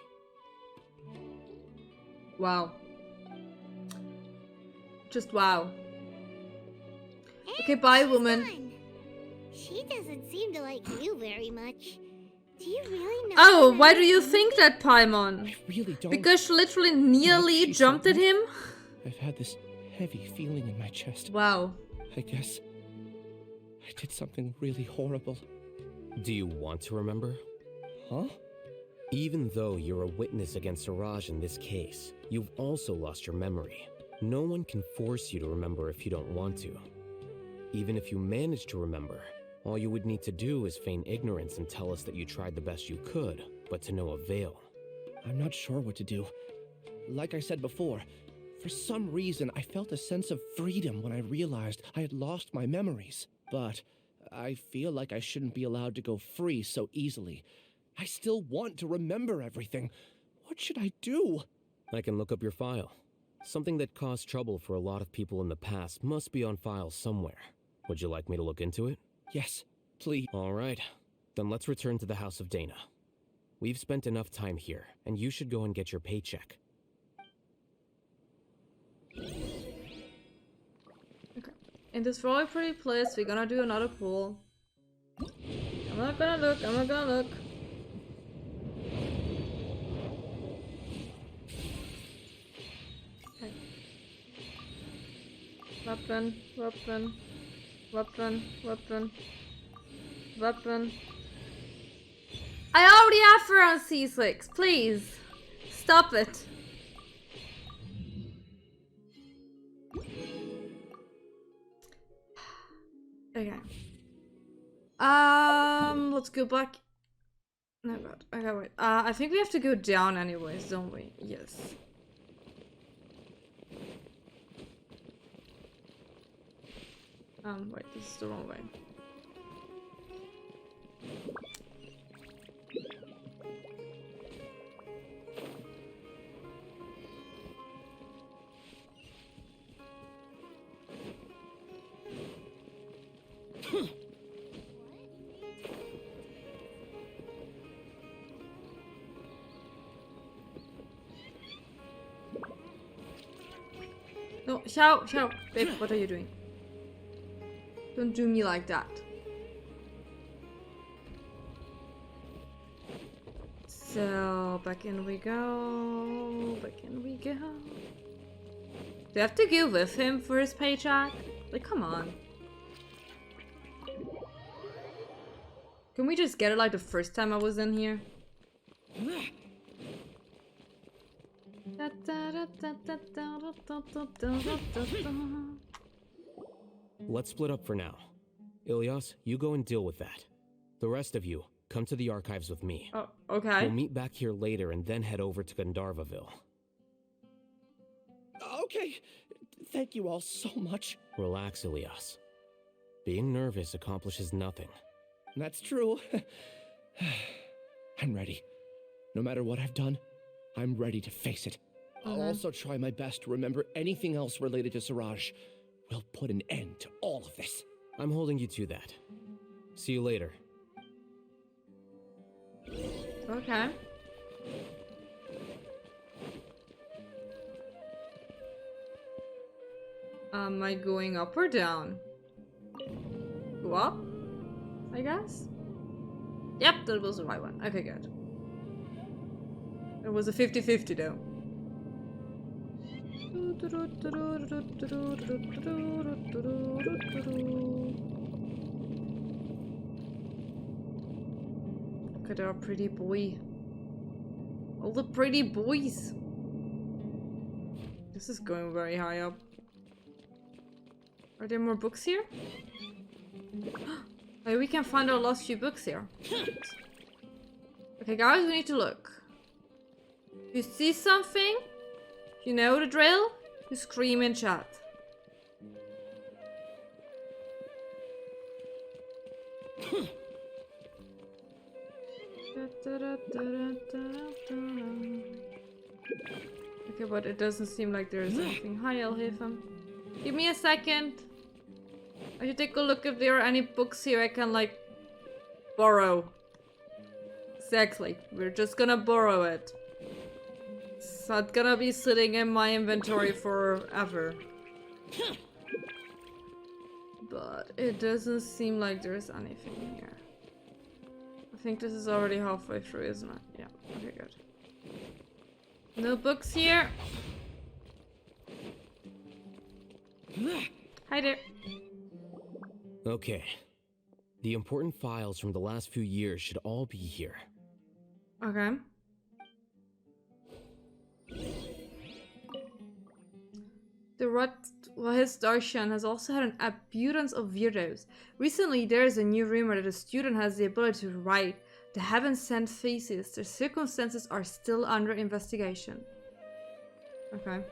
Wow. Just wow. Okay, bye, woman. Fun. She doesn't seem to like you very much. Do you really know? Oh, her why do you name? think that, Paimon? I really don't. Because she literally nearly she's jumped at him? I've had this heavy feeling in my chest. Wow. I guess I did something really horrible. Do you want to remember? Huh? Even though you're a witness against Siraj in this case, you've also lost your memory. No one can force you to remember if you don't want to. Even if you manage to remember, all you would need to do is feign ignorance and tell us that you tried the best you could, but to no avail. I'm not sure what to do. Like I said before, for some reason I felt a sense of freedom when I realized I had lost my memories. But I feel like I shouldn't be allowed to go free so easily. I still want to remember everything. What should I do? I can look up your file. Something that caused trouble for a lot of people in the past must be on file somewhere. Would you like me to look into it? Yes, please. All right. Then let's return to the House of Dana. We've spent enough time here, and you should go and get your paycheck. Okay. In this really pretty place, we're gonna do another pool. I'm not gonna look. Okay. Weapon. I already have her on C6. Please. Stop it. Okay. Let's go back. No god. Okay, wait. I think we have to go down anyways, don't we? Yes. Wait, this is the wrong way. No, Xiao, babe, what are you doing? Don't do me like that. So, back in we go. Do you have to go with him for his paycheck? Like, come on. Can we just get it like the first time I was in here? Let's split up for now. Ilyas, you go and deal with that. The rest of you, come to the archives with me. Oh, okay. We'll meet back here later and then head over to Gandharvaville. Okay. Thank you all so much. Relax, Ilyas. Being nervous accomplishes nothing. That's true. I'm ready. No matter what I've done, I'm ready to face it. I'll also try my best to remember anything else related to Siraj. We'll put an end to all of this. I'm holding you to that. See you later. Okay. Am I going up or down? Go up? I guess? Yep, that was the right one. Okay, good. It was a 50-50 though. Look at our pretty boy. All the pretty boys. This is going very high up. Are there more books here? Maybe we can find our last few books here. Okay, guys, we need to look. If you see something, you know the drill, you scream in chat. Okay, but it doesn't seem like there's anything. Hi, Alhaitham. Give me a second. I should take a look if there are any books here I can, like, borrow. Exactly. We're just gonna borrow it. It's not gonna be sitting in my inventory forever. But it doesn't seem like there's anything here. I think this is already halfway through, isn't it? Yeah, okay, good. No books here. Hi there. Okay. The important files from the last few years should all be here. Okay. His Darshan has also had an abundance of weirdos. Recently, there is a new rumor that a student has the ability to write the heaven-sent thesis. The circumstances are still under investigation. Okay.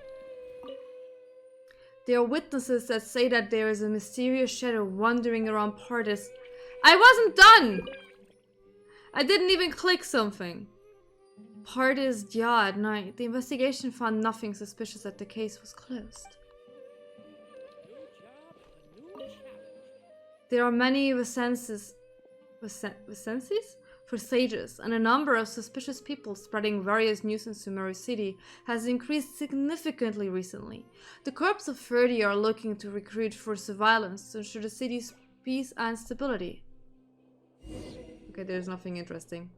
There are witnesses that say that there is a mysterious shadow wandering around Pardis. I wasn't done! I didn't even click something. Pardis Dia at night. The investigation found nothing suspicious that the case was closed. There are many vacancies for sages, and a number of suspicious people spreading various news in Sumeru City has increased significantly recently. The corps of 30 are looking to recruit for surveillance to ensure the city's peace and stability. Okay, there's nothing interesting.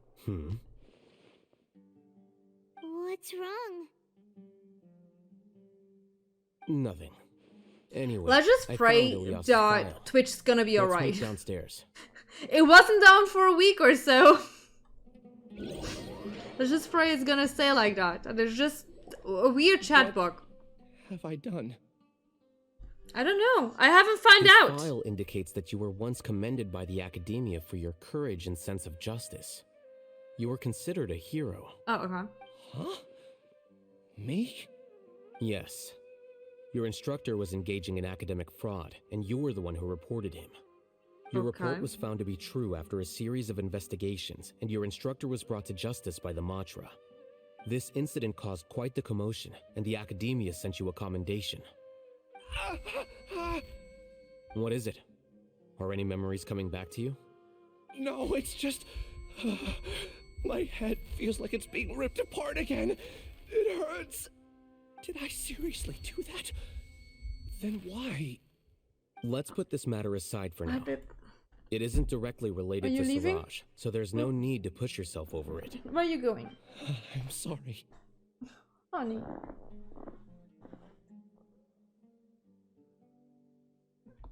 What's wrong? Nothing. Anyway, let's just pray that Twitch's gonna be alright. Downstairs. It wasn't down for a week or so. Let's just pray it's gonna stay like that. And there's just a weird chat bug. Have I done? I don't know. I haven't found out. The file indicates that you were once commended by the academia for your courage and sense of justice. You were considered a hero. Oh, okay. Huh? Me? Yes. Your instructor was engaging in academic fraud, and you were the one who reported him. Your report was found to be true after a series of investigations, and your instructor was brought to justice by the Matra. This incident caused quite the commotion, and the academia sent you a commendation. What is it? Are any memories coming back to you? No, it's just... my head feels like it's being ripped apart again. It hurts. Did I seriously do that? Then why? Let's put this matter aside for now. It isn't directly related to leaving? Siraj, so there's no need to push yourself over it. Where are you going? I'm sorry. Honey.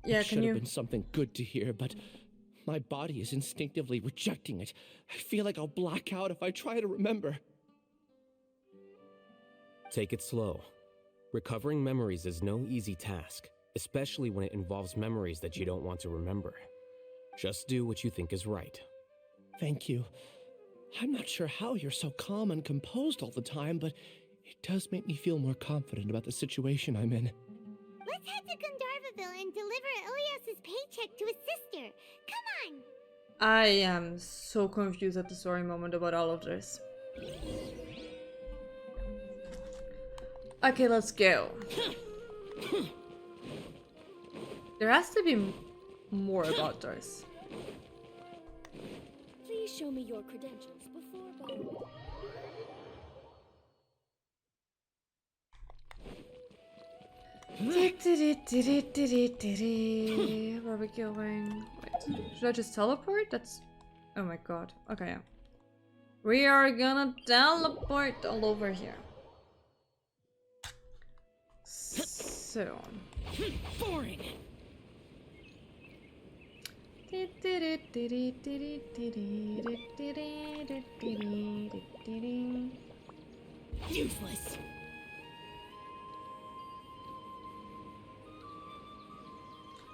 Yeah, it should have been something good to hear, but my body is instinctively rejecting it. I feel like I'll black out if I try to remember. Take it slow. Recovering memories is no easy task, especially when it involves memories that you don't want to remember. Just do what you think is right. Thank you. I'm not sure how you're so calm and composed all the time, but it does make me feel more confident about the situation I'm in. Let's head to Gandharvaville and deliver Ilias's paycheck to his sister. Come on! I am so confused at the story moment about all of this. Okay, let's go. There has to be more about this. Please show me your credentials before Where are we going? Wait, should I just teleport? That's... Oh my god. Okay, yeah. We are gonna teleport all over here. So... Boring! Useless.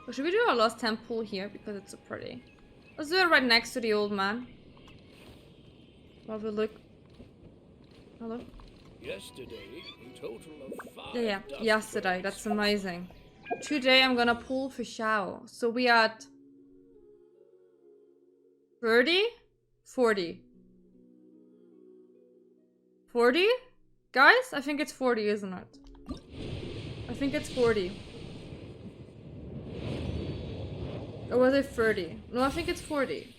Or should we do our last temple here because it's so pretty? Let's do it right next to the old man. While we look. Hello? Yesterday, a total of 5. Yeah, yesterday. That's amazing. Today I'm gonna pull for Xiao. So we at 30? 40. 40? Guys, I think it's 40, isn't it? I think it's 40. Or was it 30? No, I think it's 40.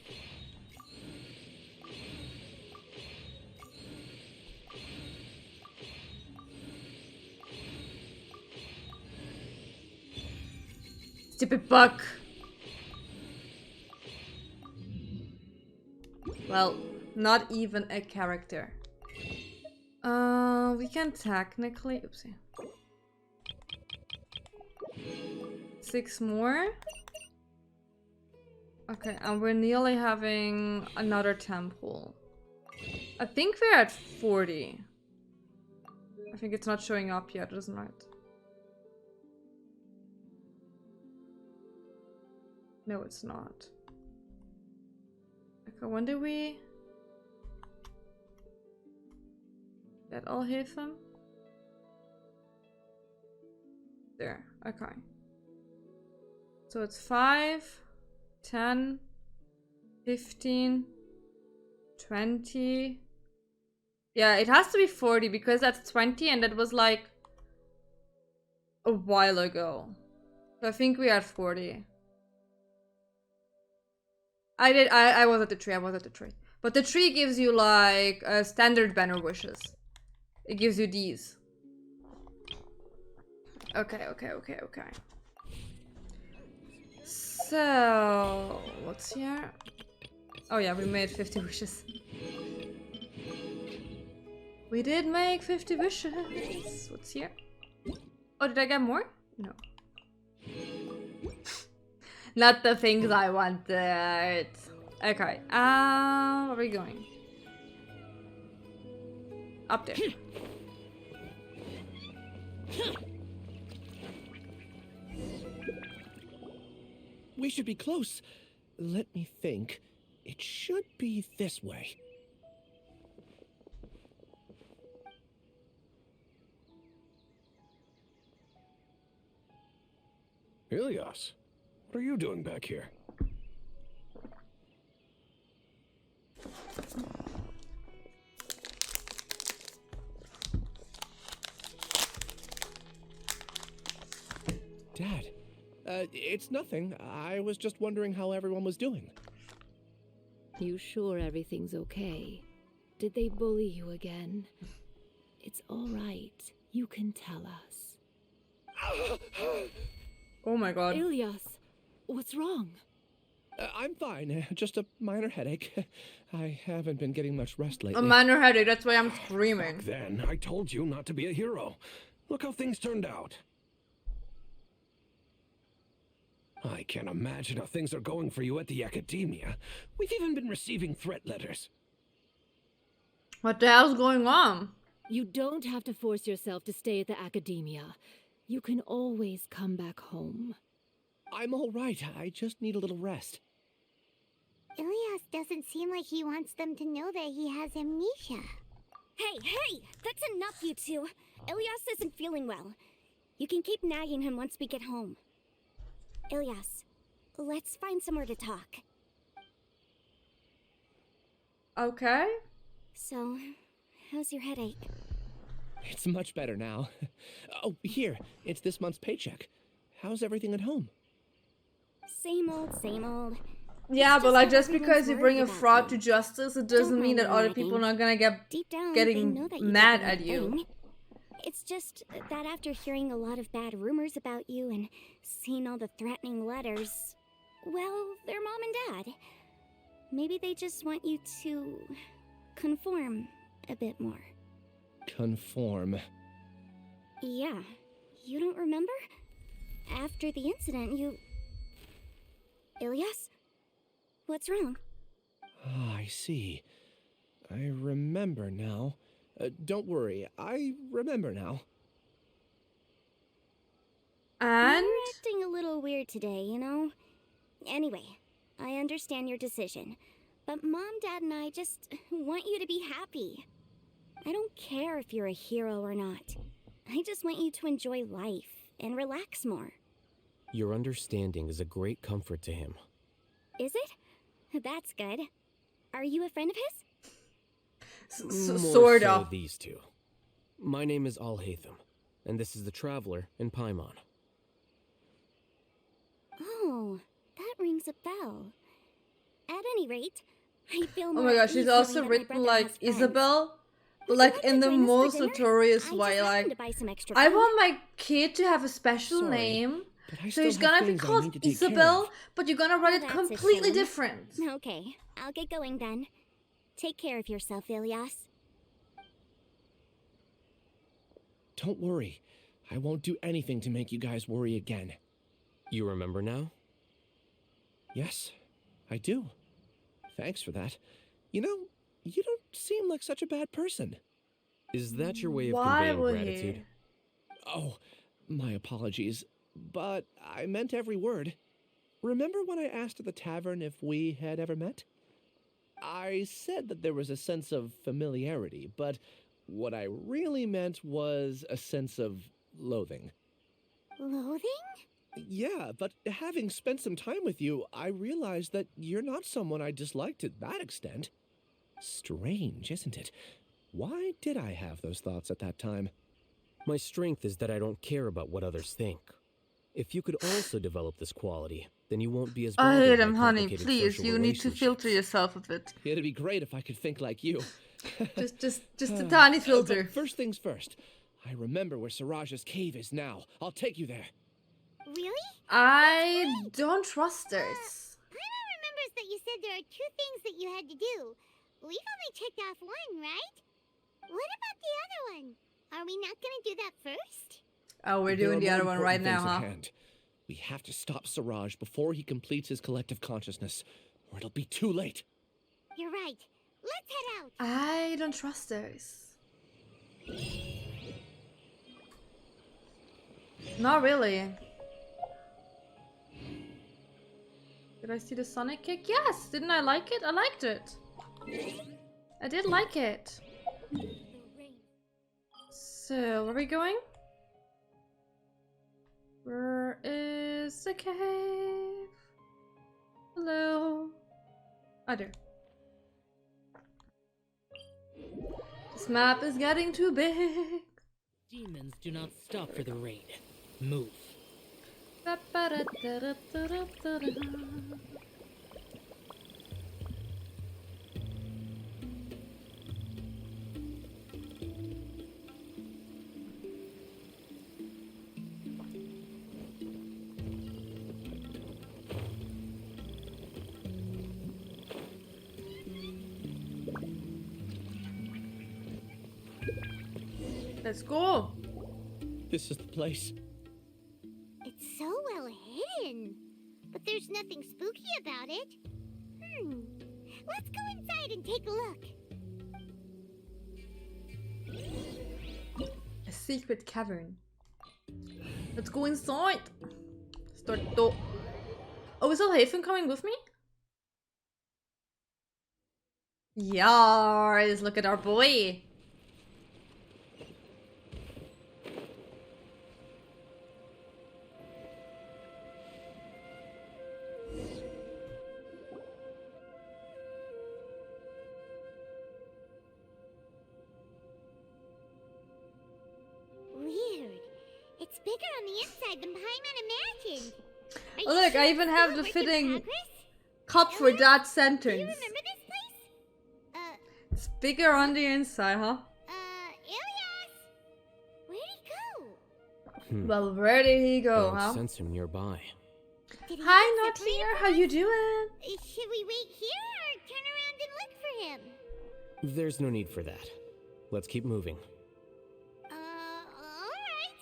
Stupid bug. Well, not even a character. We can technically... Oopsie. 6 more. Okay, and we're nearly having another temple. I think we're at 40. I think it's not showing up yet, isn't it? No, it's not. Okay, when did we get Alhaitham? There, okay. So it's 5, 10, 15, 20. Yeah, it has to be 40 because that's 20 and that was like a while ago. So I think we had 40. I was at the tree, But the tree gives you like standard banner wishes. It gives you these. Okay. So, what's here? Oh yeah, we made 50 wishes. We did make 50 wishes. What's here? Oh, did I get more? No. Not the things I wanted. Okay, where are we going? Up there. We should be close. Let me think. It should be this way. Ilias, what are you doing back here? Dad, it's nothing. I was just wondering how everyone was doing. You sure everything's okay? Did they bully you again? It's all right. You can tell us. Oh my god. Ilias, what's wrong? I'm fine. Just a minor headache. I haven't been getting much rest lately. A minor headache, that's why I'm screaming. Back then, I told you not to be a hero. Look how things turned out. I can't imagine how things are going for you at the academia. We've even been receiving threat letters. What the hell's going on? You don't have to force yourself to stay at the academia. You can always come back home. I'm all right. I just need a little rest. Ilias doesn't seem like he wants them to know that he has amnesia. Hey! That's enough, you two. Ilias isn't feeling well. You can keep nagging him once we get home. Ilias, let's find somewhere to talk. Okay. So, how's your headache? It's much better now. Oh, here. It's this month's paycheck. How's everything at home? Same old. Yeah, but like just because you bring a fraud to justice, it doesn't mean that other people are not gonna getting mad at you. It's just that after hearing a lot of bad rumors about you and seeing all the threatening letters, well, they're mom and dad. Maybe they just want you to conform a bit more. Conform. Yeah. You don't remember? After the incident, you... Ilias? What's wrong? Ah, I see. I remember now. Don't worry, I remember now. And? You're acting a little weird today, you know? Anyway, I understand your decision. But Mom, Dad, and I just want you to be happy. I don't care if you're a hero or not. I just want you to enjoy life and relax more. Your understanding is a great comfort to him. Is it? That's good. Are you a friend of his? Sort of. These two. My name is Alhaitham, and this is the Traveler in Paimon. Oh, that rings a bell. At any rate, I feel more Oh my gosh, at she's ease also knowing that my written brother like has friends. Isabel, but Would you like like in to the join us for most dinner? notorious I way. just happened Like, to buy some extra I food. want my kid to have a special Sorry, name, but I so still he's have gonna be things I called need to take care Isabel, of. but you're gonna write it That's a completely shame. different. Okay, I'll get going then. Take care of yourself, Ilias. Don't worry. I won't do anything to make you guys worry again. You remember now? Yes, I do. Thanks for that. You know, you don't seem like such a bad person. Is that your way of Why conveying would gratitude? he? Oh, my apologies. But I meant every word. remember when I asked at the tavern if we had ever met? I said that there was a sense of familiarity, but what I really meant was a sense of loathing. Loathing? Yeah, but having spent some time with you, I realized that you're not someone I dislike to that extent. Strange, isn't it? Why did I have those thoughts at that time? My strength is that I don't care about what others think. If you could also develop this quality, then you won't be as bothered by Alhaitham, honey, complicated please, social you need to relationships. filter yourself a bit. It'd be great if I could think like you. just a tiny filter. But first things first. I remember where Siraj's cave is now. I'll take you there. Really? I don't trust this. Paimon remembers that you said there are 2 things that you had to do. We've only checked off 1, right? What about the other one? Are we not gonna do that first? Oh, we're doing the other one right now, huh? We have to stop Siraj before he completes his collective consciousness, or it'll be too late. You're right. Let's head out. I don't trust this. Not really. Did I see the Sonic kick? Yes! Didn't I like it? I liked it. I did like it. So, where are we going? Where is the cave? Hello? Oh, there. This map is getting too big. Demons do not stop for the raid. Move. Let's go. This is the place. It's so well hidden. But there's nothing spooky about it. Let's go inside and take a look. A secret cavern. Let's go inside. Start though. Oh, is Alhaitham coming with me? Yars, look at our boy. Weird. It's bigger on the inside than Paimon imagined. Oh look, I even have the fitting cup for that sentence. Do you remember this place? It's bigger on the inside, huh? Ilias! Where'd he go? Well, where did he go, I huh? don't sense him nearby. Hi, not here. How you doing? Should we wait here or turn around and look for him? There's no need for that. Let's keep moving. Alright.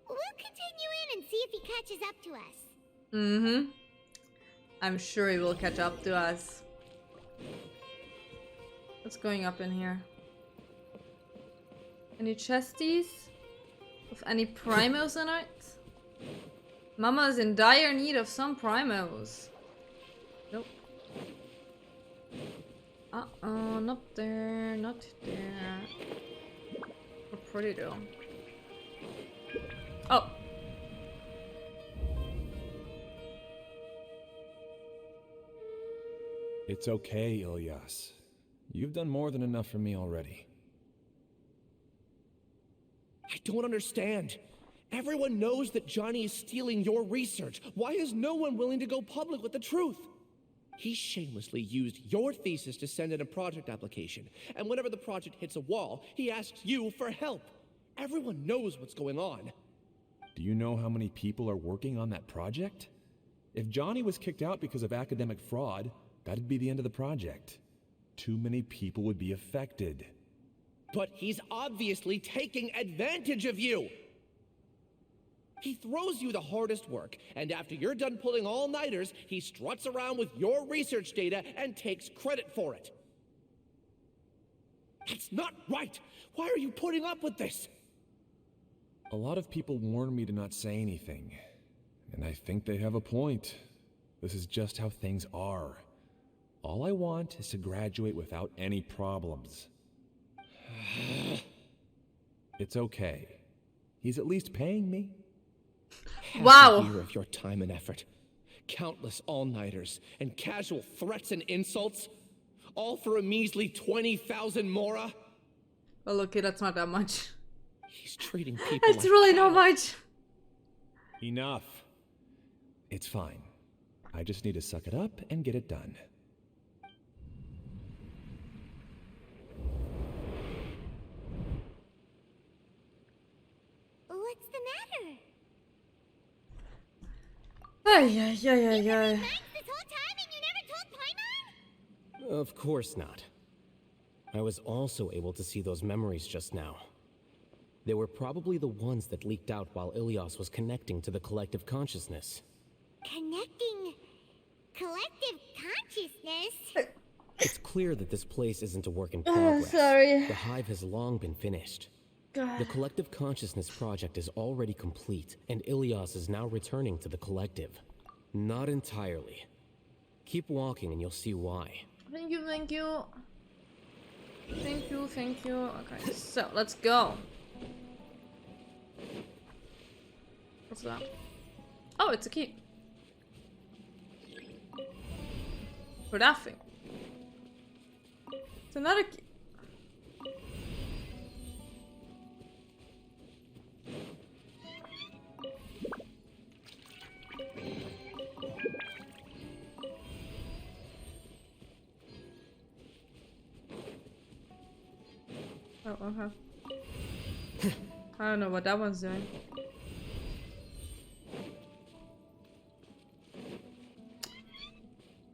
We'll continue in and see if he catches up to us. Mm-hmm. I'm sure he will catch up to us. What's going up in here? Any chesties? With any primos in it? Mama's in dire need of some primos. Nope. Uh-oh, not there, not there. We're pretty though. Oh! It's okay, Ilyas. You've done more than enough for me already. I don't understand. Everyone knows that Johnny is stealing your research. Why is no one willing to go public with the truth? He shamelessly used your thesis to send in a project application, and whenever the project hits a wall, he asks you for help. Everyone knows what's going on. Do you know how many people are working on that project? If Johnny was kicked out because of academic fraud, that'd be the end of the project. Too many people would be affected. But he's obviously taking advantage of you! He throws you the hardest work, and after you're done pulling all-nighters, he struts around with your research data and takes credit for it. That's not right! Why are you putting up with this? A lot of people warn me to not say anything, and I think they have a point. This is just how things are. All I want is to graduate without any problems. It's okay. He's at least paying me. Half a year of your time and effort. Countless all-nighters and casual threats and insults. All for a measly 20,000 mora? Well, okay, that's not that much. He's treating people It's really not much. Enough. It's fine. I just need to suck it up and get it done. What's the matter? Yeah. This whole time and you never told Paimon? Of course not. I was also able to see those memories just now. They were probably the ones that leaked out while Ilias was connecting to the collective consciousness. Connecting collective consciousness? It's clear that this place isn't a work in progress. Sorry. The hive has long been finished. God. The collective consciousness project is already complete, and Ilias is now returning to the collective. Not entirely. Keep walking and you'll see why. Thank you. Thank you. Okay, so let's go. What's that? Oh, it's a key. For that thing. It's another key. Oh, okay. I don't know what that one's doing.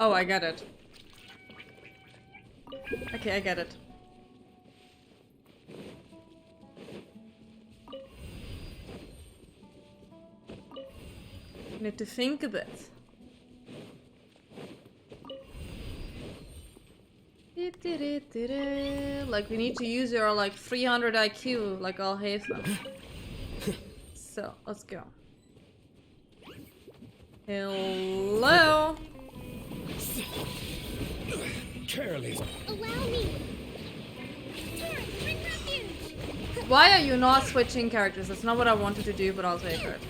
Oh, I get it. Okay, I get it. Need to think a bit. Like we need to use our like 300 IQ like Alhaitham. So let's go. Hello. Careless. Allow me. Terran, bring refuge. Why are you not switching characters? That's not what I wanted to do, but I'll take it.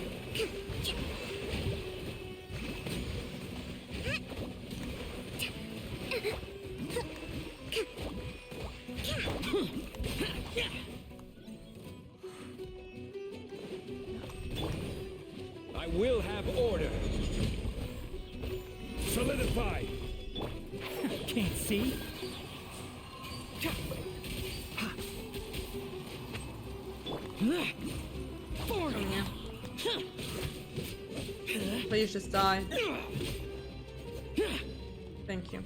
I will have order. Solidify. Can't see. Please just die. Thank you.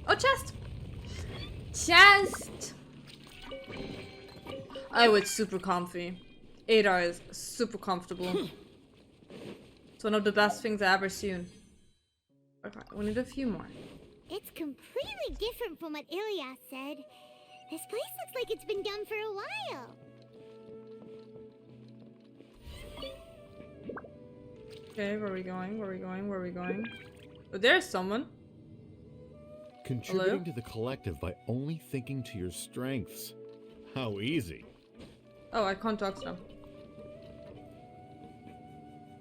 Oh, chest! Chest! Oh, it's super comfy. Adar is super comfortable. It's one of the best things I ever seen. Okay, we need a few more. It's completely different from what Ilias said. This place looks like it's been done for a while. Okay, where are we going? Where are we going? Where are we going? Oh, there's someone. Contributing to the collective by only thinking to your strengths. How easy. Oh, I can't talk to them.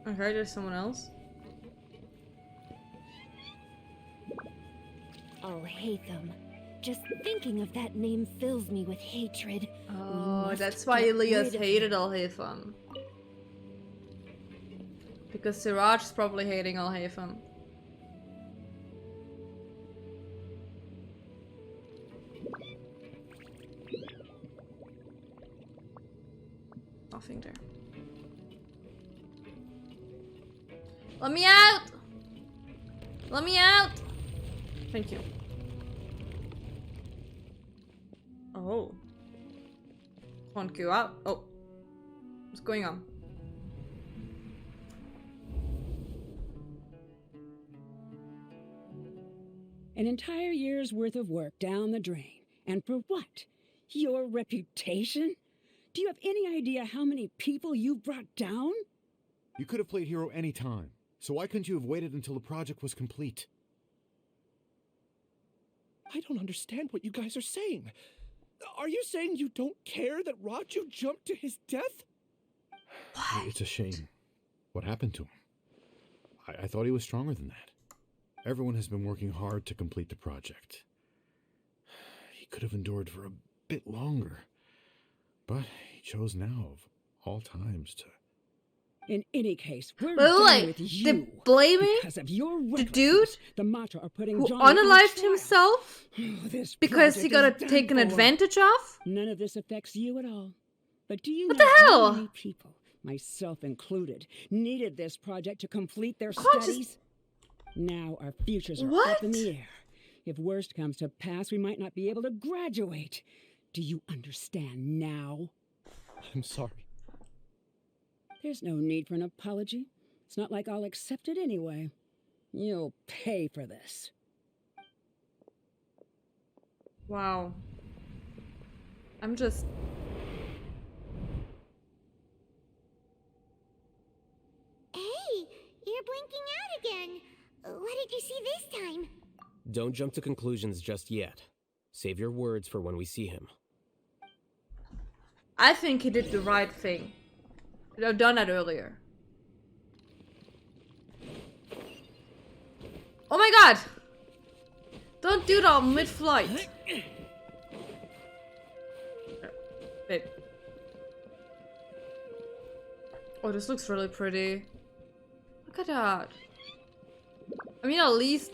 Okay, there's someone else. Alhaitham. Just thinking of that name fills me with hatred. Oh, that's why Elias hated Alhaitham. Because Siraj is probably hating Alhaitham. Nothing there. Let me out! Let me out! Thank you. Oh. Can't go out. Oh. What's going on? An entire year's worth of work down the drain. And for what? Your reputation? Do you have any idea how many people you brought down? You could have played hero any time. So why couldn't you have waited until the project was complete? I don't understand what you guys are saying. Are you saying you don't care that Raju jumped to his death? It's a shame. What happened to him? I thought he was stronger than that. Everyone has been working hard to complete the project. He could have endured for a bit longer. But he chose now, of all times, to... In any case, we're Wait, done with you. they're blaming because of your the dude the Matra are putting who Johnny on unalived trial. himself This because he got project is taken done for. advantage of? None of this affects you at all. But do you What know the how hell? many people, myself included, needed this project to complete their Can't studies? Now our futures are What? up in the air. If worst comes to pass, we might not be able to graduate. Do you understand now? I'm sorry. There's no need for an apology. It's not like I'll accept it anyway. You'll pay for this. Wow. I'm just... Hey, you're blinking out again. What did you see this time? Don't jump to conclusions just yet. Save your words for when we see him. I think he did the right thing. Should have done that earlier. Oh my god! Don't do that mid-flight. Babe. Oh, this looks really pretty. Look at that. I mean, at least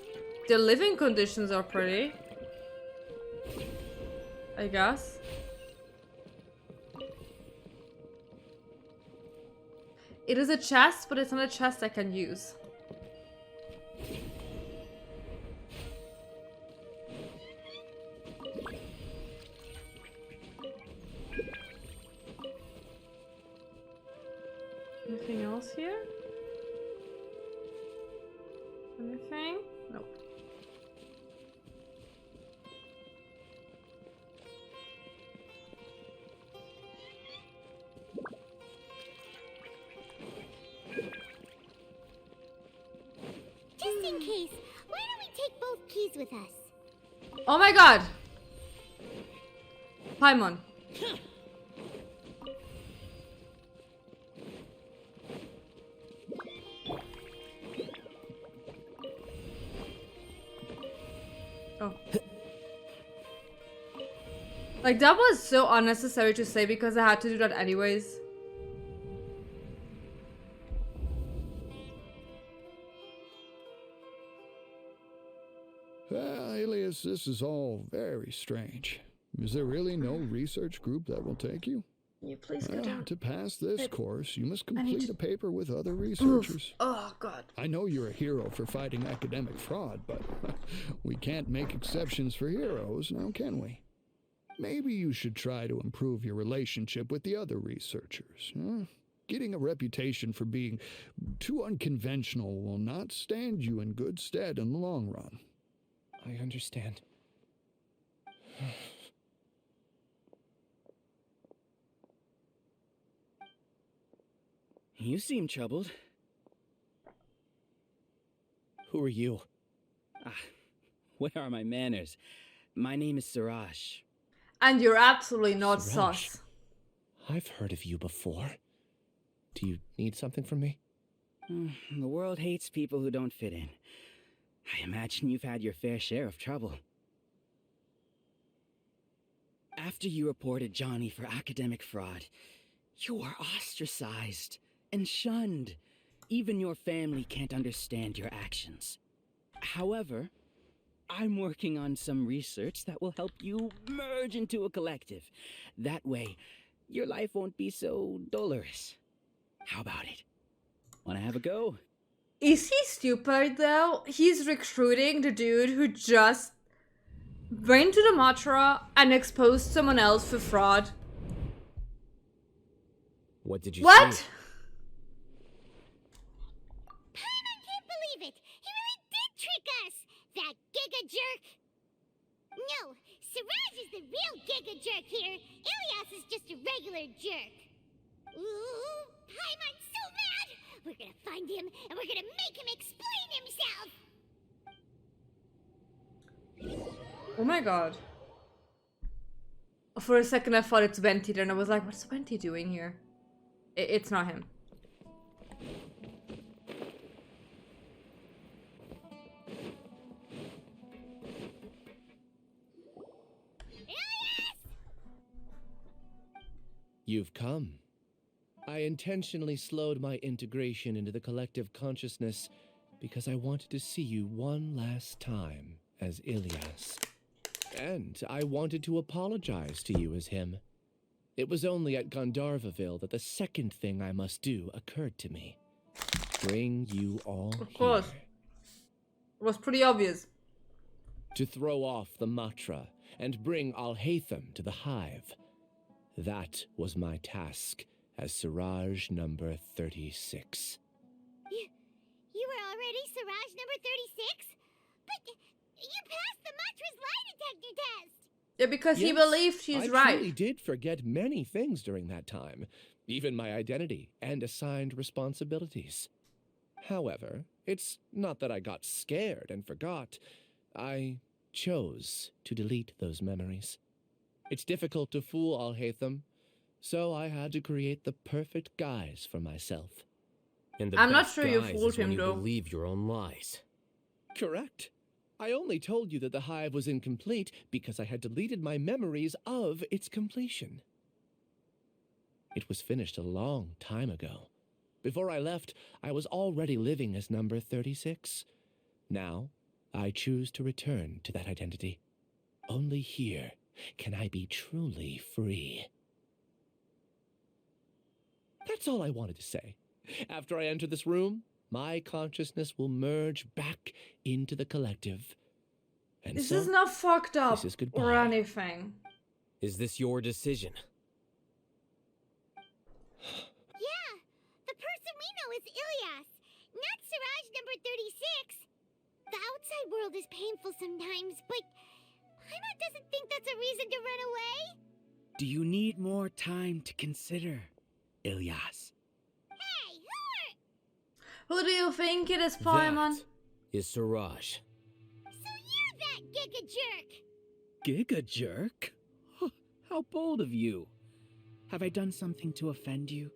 the living conditions are pretty. I guess. It is a chest, but it's not a chest I can use. Anything else here? Anything? Nope. Just in case, why don't we take both keys with us? Oh my god! Paimon. Oh. Like, that was so unnecessary to say because I had to do that anyways. Alias, this is all very strange. Is there really no research group that will take you? Can you please go down? To pass this course, you must need complete to- a paper with other researchers. Oof. Oh god. I know you're a hero for fighting academic fraud, but we can't make exceptions for heroes, now can we? Maybe you should try to improve your relationship with the other researchers. Huh? Getting a reputation for being too unconventional will not stand you in good stead in the long run. I understand. You seem troubled. Who are you? Where are my manners? My name is Suraj. And you're absolutely not Suraj. sus. I've heard of you before. Do you need something from me? The world hates people who don't fit in. I imagine you've had your fair share of trouble. After you reported Johnny for academic fraud, you were ostracized and shunned. Even your family can't understand your actions. However, I'm working on some research that will help you merge into a collective. That way, your life won't be so dolorous. How about it? Wanna have a go? Is he stupid though? He's recruiting the dude who just went to the Matra and exposed someone else for fraud. What did you What? see? Paimon can't believe it! He really did trick us! That giga jerk! No, Siraj is the real giga jerk here. Ilias is just a regular jerk. Ooh, Paimon's so mad! We're gonna find him, and we're gonna make him explain himself! Oh my god. For a second I thought it's Venti, and I was like, what's Venti doing here? It's not him. You've come. I intentionally slowed my integration into the collective consciousness because I wanted to see you one last time as Ilias. And I wanted to apologize to you as him. It was only at Gandharvaville that the second thing I must do occurred to me. Bring you all Of course. It was pretty obvious. to throw off the Matra and bring Alhaitham to the hive. That was my task as Siraj number 36. You were already Siraj number 36? But you passed the Matra's lie detector test! Yeah, because he believed she's right. I truly did forget many things during that time, even my identity and assigned responsibilities. However, it's not that I got scared and forgot. I chose to delete those memories. It's difficult to fool Alhaitham, so I had to create the perfect guise for myself. And the I'm not best sure you guise fooled is when him, you though. believe your own lies. Correct. I only told you that the hive was incomplete because I had deleted my memories of its completion. It was finished a long time ago. Before I left, I was already living as number 36. Now, I choose to return to that identity. Only here can I be truly free. That's all I wanted to say. After I enter this room, my consciousness will merge back into the collective. And This so, is not fucked up this is goodbye. or anything. Is this your decision? Yeah, the person we know is Ilias, not Siraj number 36. The outside world is painful sometimes, but Paimon doesn't think that's a reason to run away. Do you need more time to consider, Ilias? Hey, Who do you think it is, Paimon? That is Siraj. so you're that giga jerk! Giga jerk? How bold of you. Have I done something to offend you?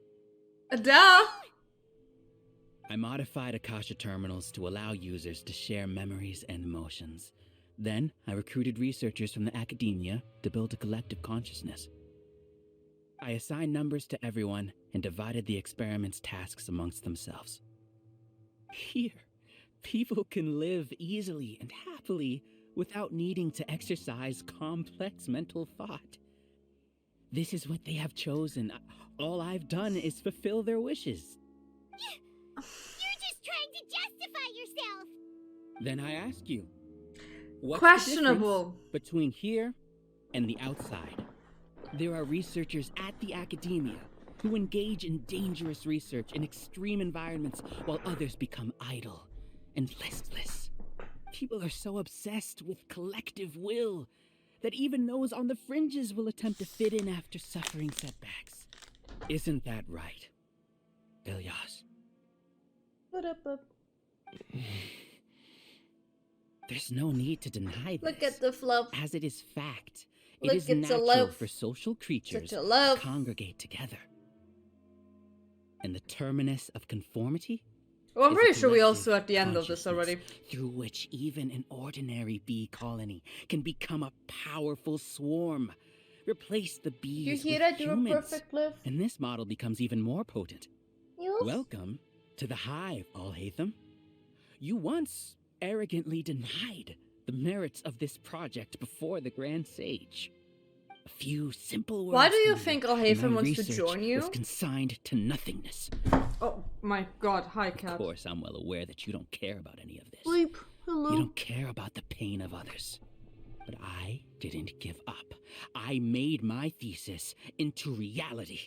Duh! I modified Akasha terminals to allow users to share memories and emotions. Then, I recruited researchers from the academia to build a collective consciousness. I assigned numbers to everyone and divided the experiment's tasks amongst themselves. Here, people can live easily and happily without needing to exercise complex mental thought. This is what they have chosen. All I've done is fulfill their wishes. You're just trying to justify yourself! Then I ask you, what's Questionable. the difference between here and the outside? There are researchers at the academia who engage in dangerous research in extreme environments while others become idle and listless. People are so obsessed with collective will that even those on the fringes will attempt to fit in after suffering setbacks. Isn't that right, Ilias? What up? There's no need to deny this. Look at the fluff. As it is fact, Look, it is it's a natural loaf. for social creatures Such a loaf. to congregate together. And the terminus of conformity? Oh, I'm is pretty a sure we collective also at the end of this already. through which even an ordinary bee colony can become a powerful swarm. Replace the bees You hear with that? You're a humans. perfect live. And this model becomes even more potent. Yes. Welcome to the hive, Alhaitham. You once arrogantly denied the merits of this project before the Grand Sage. A few simple words. Why do you from think and Alhaitham my wants to research join you? was consigned to nothingness. Oh my god, hi Of cat. course, I'm well aware that you don't care about any of this. Sleep. Hello. You don't care about the pain of others. But I didn't give up. I made my thesis into reality.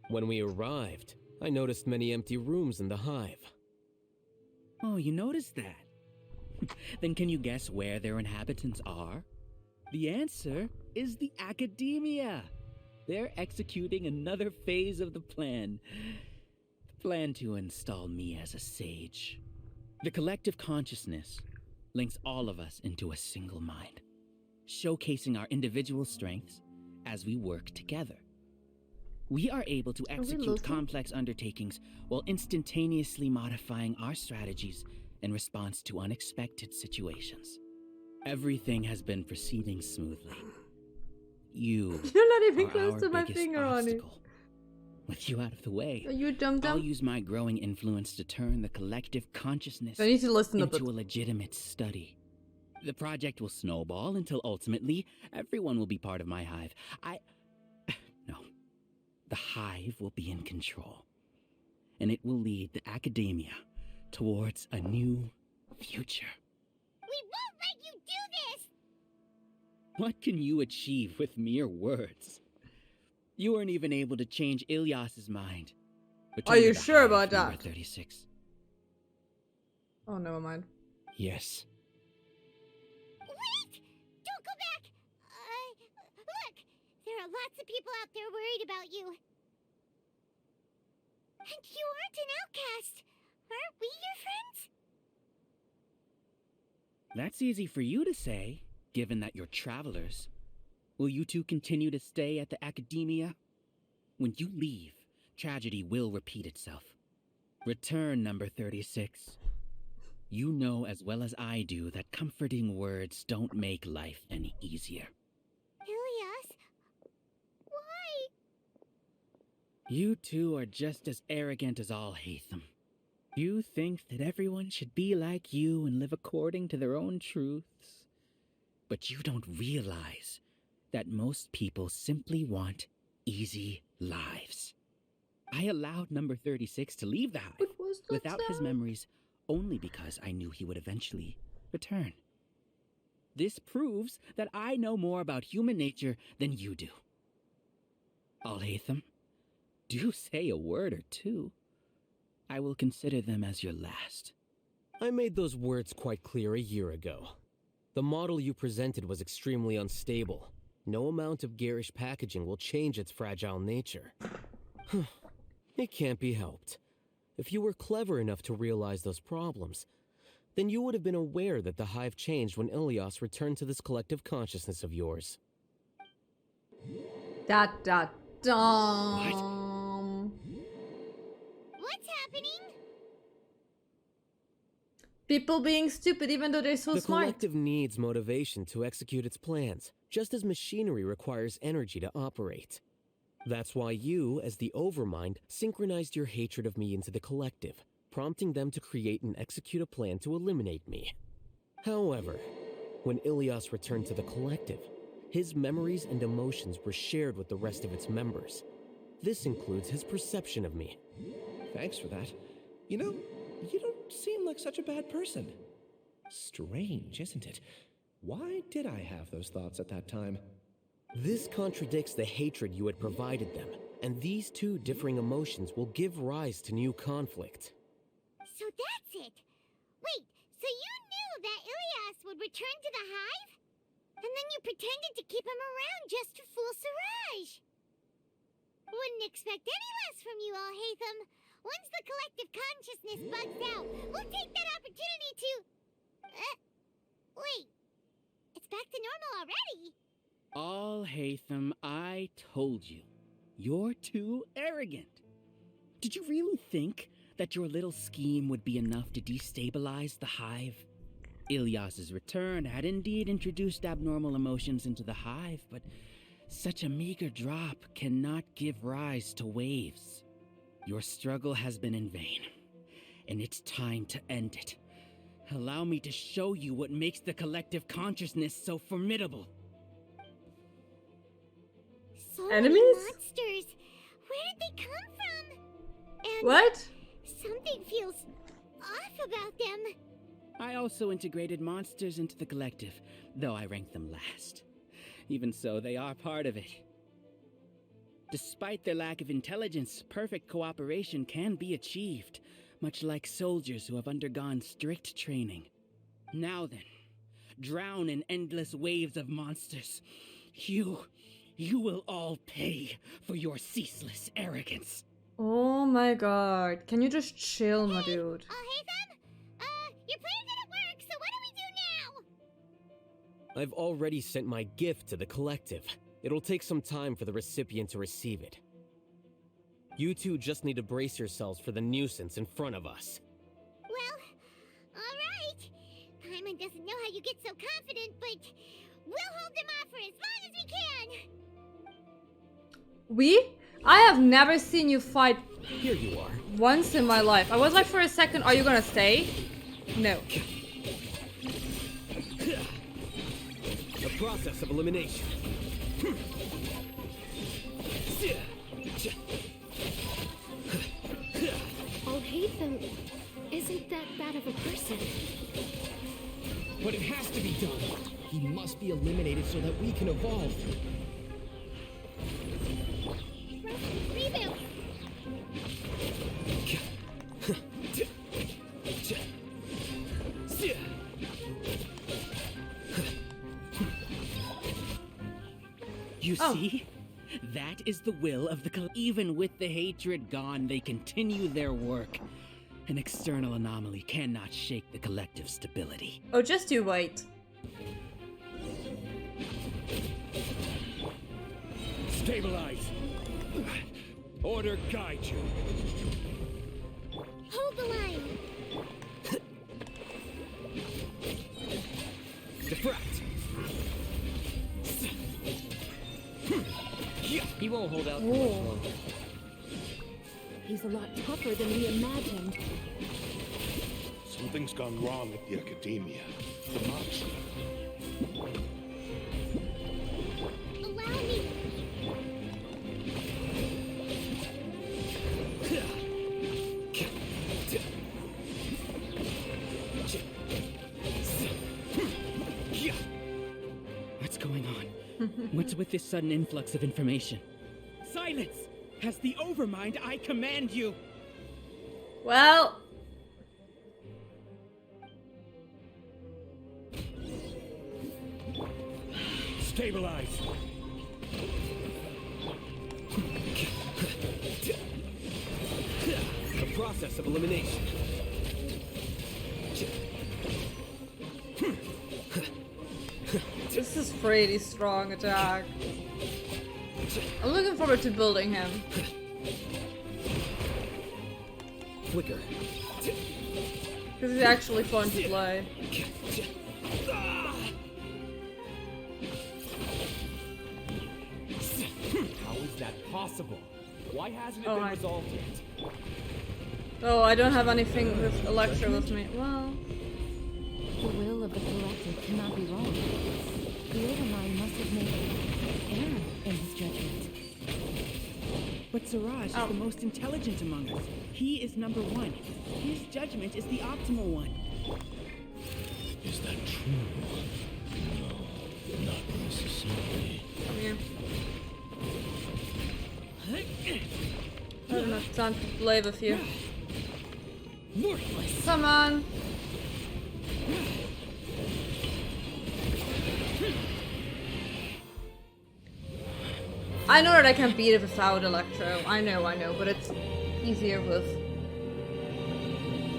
When we arrived, I noticed many empty rooms in the hive. Oh, you noticed that? Then can you guess where their inhabitants are? The answer is the academia. They're executing another phase of the plan. The plan to install me as a sage. The collective consciousness links all of us into a single mind, showcasing our individual strengths as we work together. We are able to execute complex undertakings while instantaneously modifying our strategies in response to unexpected situations. Everything has been proceeding smoothly. You're not even close to my finger on it. With you out of the way, are you dumb? I'll use my growing influence to turn the collective consciousness I need to listen into a legitimate study. The project will snowball until ultimately everyone will be part of my hive. No. The hive will be in control. And it will lead the academia towards a new future. We won't let you do this! What can you achieve with mere words? You weren't even able to change Ilyas's mind. Are you sure about that? 36. Oh, never mind. Yes. Wait! Don't go back! Look! There are lots of people out there worried about you. And you aren't an outcast. Aren't we your friends? That's easy for you to say, given that you're travelers. Will you two continue to stay at the academia? When you leave, tragedy will repeat itself. Return, number 36. You know as well as I do that comforting words don't make life any easier. Ilyas? Why? You two are just as arrogant as Alhaitham. You think that everyone should be like you and live according to their own truths. But you don't realize that most people simply want easy lives. I allowed number 36 to leave the hive without his memories only because I knew he would eventually return. This proves that I know more about human nature than you do. Alhaitham, do say a word or two. I will consider them as your last. I made those words quite clear a year ago. The model you presented was extremely unstable. No amount of garish packaging will change its fragile nature. It can't be helped. If you were clever enough to realize those problems, then you would have been aware that the hive changed when Ilyas returned to this collective consciousness of yours. What's happening? People being stupid even though they're so the smart. The collective needs motivation to execute its plans, just as machinery requires energy to operate. That's why you, as the Overmind, synchronized your hatred of me into the collective, prompting them to create and execute a plan to eliminate me. However, when Ilyas returned to the collective, his memories and emotions were shared with the rest of its members. This includes his perception of me. Thanks for that. You know, you don't seem like such a bad person. Strange, isn't it? Why did I have those thoughts at that time? This contradicts the hatred you had provided them, and these two differing emotions will give rise to new conflict. So that's it. Wait, so you knew that Ilyas would return to the hive? And then you pretended to keep him around just to fool Siraj. Wouldn't expect any less from you, Alhaitham. Once the collective consciousness bugs out, we'll take that opportunity to... wait. It's back to normal already. Alhaitham, I told you. You're too arrogant. Did you really think that your little scheme would be enough to destabilize the hive? Ilyas's return had indeed introduced abnormal emotions into the hive, but such a meager drop cannot give rise to waves. Your struggle has been in vain, and it's time to end it. Allow me to show you what makes the collective consciousness so formidable. So Enemies? many monsters. Where did they come from? And what? Something feels off about them. I also integrated monsters into the collective, though I ranked them last. Even so, they are part of it. Despite their lack of intelligence, perfect cooperation can be achieved, much like soldiers who have undergone strict training. Now then, drown in endless waves of monsters. You will all pay for your ceaseless arrogance. Oh my god. Can you just chill, my dude? Alhaitham? Your plan didn't work, so what do we do now? I've already sent my gift to the collective. It'll take some time for the recipient to receive it. You two just need to brace yourselves for the nuisance in front of us. Well, alright. Paimon doesn't know how you get so confident, but we'll hold him off for as long as we can. I have never seen you fight Here you are. once in my life. I was like for a second, are you gonna stay? No. The process of elimination. Alhaitham isn't that bad of a person. But it has to be done. He must be eliminated so that we can evolve. Reboot! You see? That is the will of the Even with the hatred gone, they continue their work. An external anomaly cannot shake the collective stability. Oh, just you wait. Stabilize. Order guide you. Hold the line. Defract. He won't hold out for much longer. He's a lot tougher than we imagined. Something's gone wrong with the academia. The monster. Allow me. What's going on? What's with this sudden influx of information? Silence! As the Overmind, I command you! Well... Stabilize. The process of elimination. This is pretty strong attack. I'm looking forward to building him. Flicker. Because he's actually fun to play. How is that possible? Why hasn't it Oh, been I- resolved yet? Oh, I don't have anything with Electro with me. Well... The will of the collective cannot be wrong. The Overmind must have made an error in his judgment. But Siraj is the most intelligent among us. He is number one. His judgment is the optimal one. Is that true? No, not necessarily. Come here. I don't have time to play with you. Come on. I know that I can beat it without Electro. I know, but it's easier with...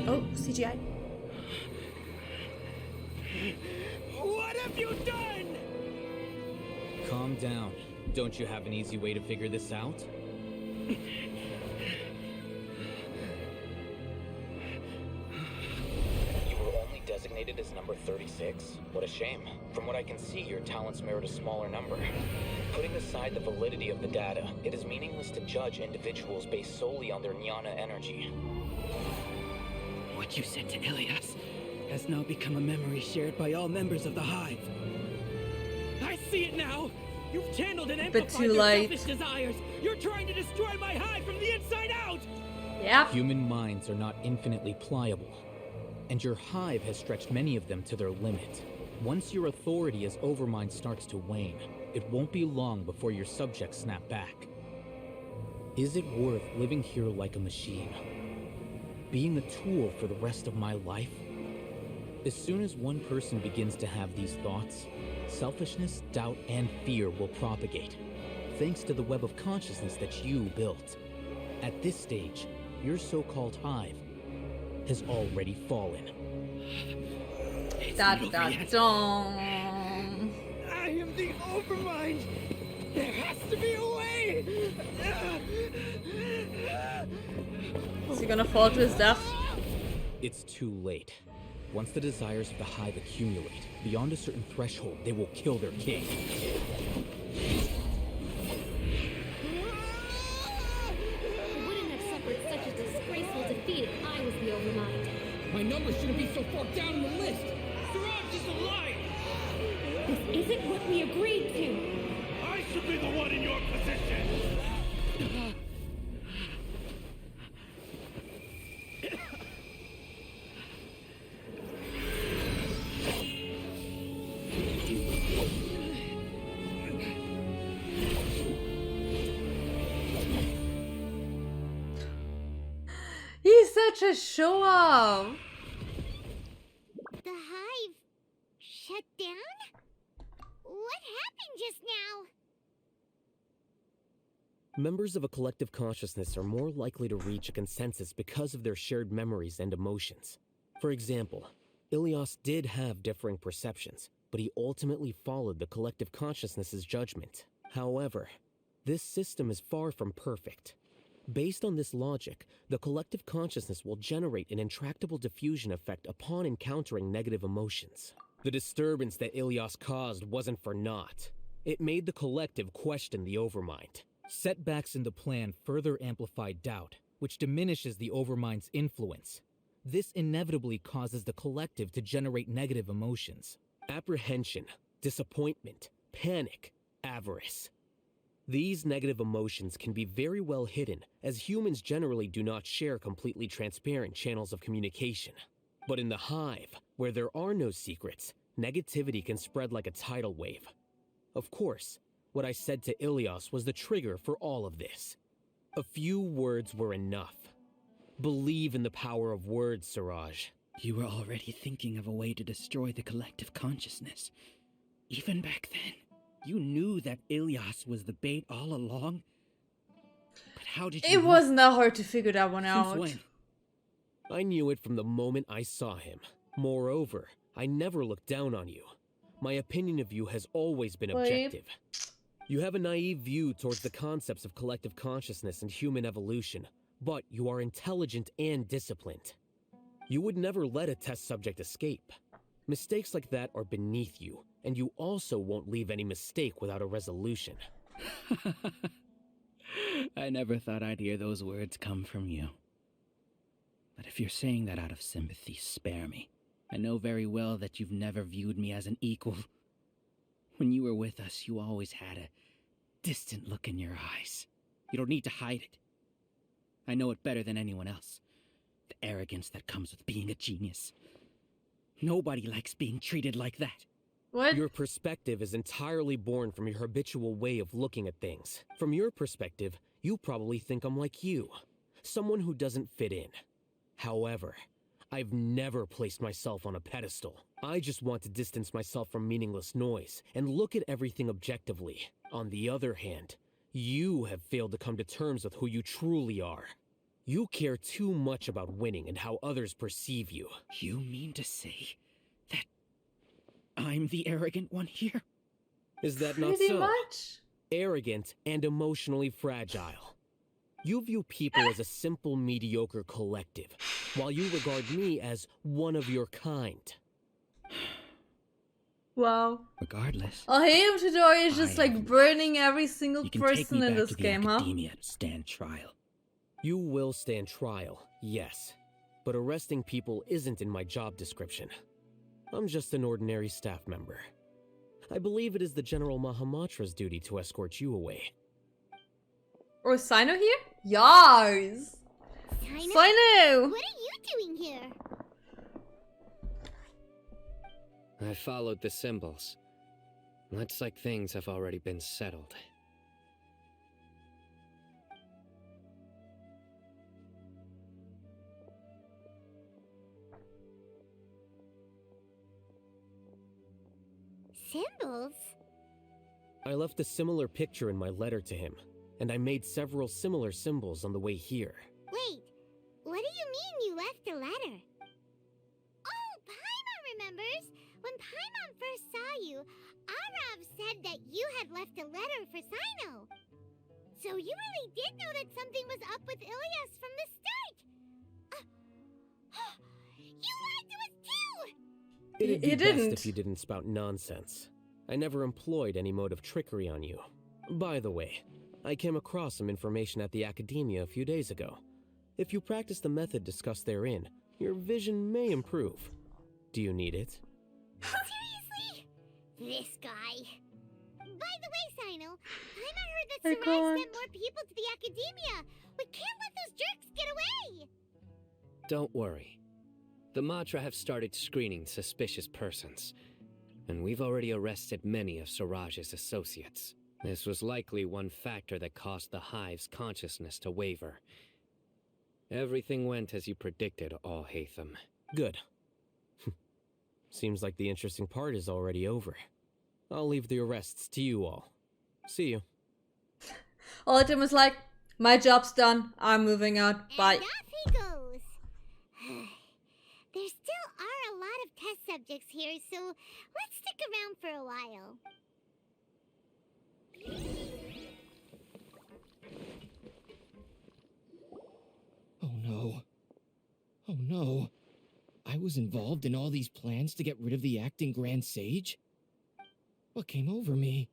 Oh, CGI. What have you done? Calm down. Don't you have an easy way to figure this out? You were only designated as number 36? What a shame. From what I can see, your talents merit a smaller number. Putting aside the validity of the data, it is meaningless to judge individuals based solely on their jnana energy. What you said to Ilias has now become a memory shared by all members of the Hive. I see it now! You've channeled and amplified their selfish desires! You're trying to destroy my Hive from the inside out! Yep. Human minds are not infinitely pliable, and your Hive has stretched many of them to their limit. Once your authority as Overmind starts to wane, it won't be long before your subjects snap back. Is it worth living here like a machine? Being a tool for the rest of my life? As soon as one person begins to have these thoughts, selfishness, doubt, and fear will propagate, thanks to the web of consciousness that you built. At this stage, your so-called hive has already fallen. Da da dong. I am the Overmind! There has to be a way! Is he gonna fall to his death? It's too late. Once the desires of the hive accumulate, beyond a certain threshold, they will kill their king. I wouldn't have suffered such a disgraceful defeat if I was the Overmind. My number shouldn't be so far down the list! Siraj is alive! This isn't what we agreed to! I should be the one in your position! He's such a show off. The hive shut down? What happened just now? Members of a collective consciousness are more likely to reach a consensus because of their shared memories and emotions. For example, Ilias did have differing perceptions, but he ultimately followed the collective consciousness's judgment. However, this system is far from perfect. Based on this logic, the collective consciousness will generate an intractable diffusion effect upon encountering negative emotions. The disturbance that Ilias caused wasn't for naught. It made the collective question the Overmind. Setbacks in the plan further amplified doubt, which diminishes the Overmind's influence. This inevitably causes the collective to generate negative emotions. Apprehension, disappointment, panic, avarice. These negative emotions can be very well hidden, as humans generally do not share completely transparent channels of communication. But in the hive, where there are no secrets, negativity can spread like a tidal wave. Of course, what I said to Ilias was the trigger for all of this. A few words were enough. Believe in the power of words, Siraj. You were already thinking of a way to destroy the collective consciousness. Even back then, you knew that Ilias was the bait all along? But how did you... It wasn't that hard to figure that one out. Since when? I knew it from the moment I saw him. Moreover, I never looked down on you. My opinion of you has always been objective. You have a naive view towards the concepts of collective consciousness and human evolution, but you are intelligent and disciplined. You would never let a test subject escape. Mistakes like that are beneath you, and you also won't leave any mistake without a resolution. I never thought I'd hear those words come from you. But if you're saying that out of sympathy, spare me. I know very well that you've never viewed me as an equal. When you were with us, you always had a distant look in your eyes. You don't need to hide it. I know it better than anyone else. The arrogance that comes with being a genius. Nobody likes being treated like that. What? Your perspective is entirely born from your habitual way of looking at things. From your perspective, you probably think I'm like you, someone who doesn't fit in. However, I've never placed myself on a pedestal. I just want to distance myself from meaningless noise and look at everything objectively. On the other hand, you have failed to come to terms with who you truly are. You care too much about winning and how others perceive you. You mean to say that I'm the arrogant one here? Is that not Pretty so? much. Arrogant and emotionally fragile. You view people as a simple, mediocre collective, while you regard me as one of your kind. Wow. Regardless. Alhaitham Chidori is just like burning every single You can person take me in back this to the game, huh? academia to stand trial. You will stand trial, yes. But arresting people isn't in my job description. I'm just an ordinary staff member. I believe it is the General Mahamatra's duty to escort you away. Or Sino here? Yars! Sino! What are you doing here? I followed the symbols. Looks like things have already been settled. Symbols? I left a similar picture in my letter to him. and I made several similar symbols on the way here. Wait, what do you mean you left a letter? Oh, Paimon remembers! When Paimon first saw you, Arav said that you had left a letter for Sino. So you really did know that something was up with Ilias from the start! You lied to us too! It'd be He best didn't. if you didn't spout nonsense. I never employed any mode of trickery on you. By the way, I came across some information at the Academia a few days ago. If you practice the method discussed therein, your vision may improve. Do you need it? Seriously? This guy. By the way, Sino, Paimon heard that I Siraj can't. sent more people to the Academia. We can't let those jerks get away! Don't worry. The Matra have started screening suspicious persons, and we've already arrested many of Siraj's associates. This was likely one factor that caused the Hive's consciousness to waver. Everything went as you predicted, Alhaitham. Good. Seems like the interesting part is already over. I'll leave the arrests to you all. See you. Alhaitham was like, my job's done. I'm moving out. Bye. And off he goes. There still are a lot of test subjects here, so let's stick around for a while. Oh no. Oh no. I was involved in all these plans to get rid of the acting Grand Sage? What came over me?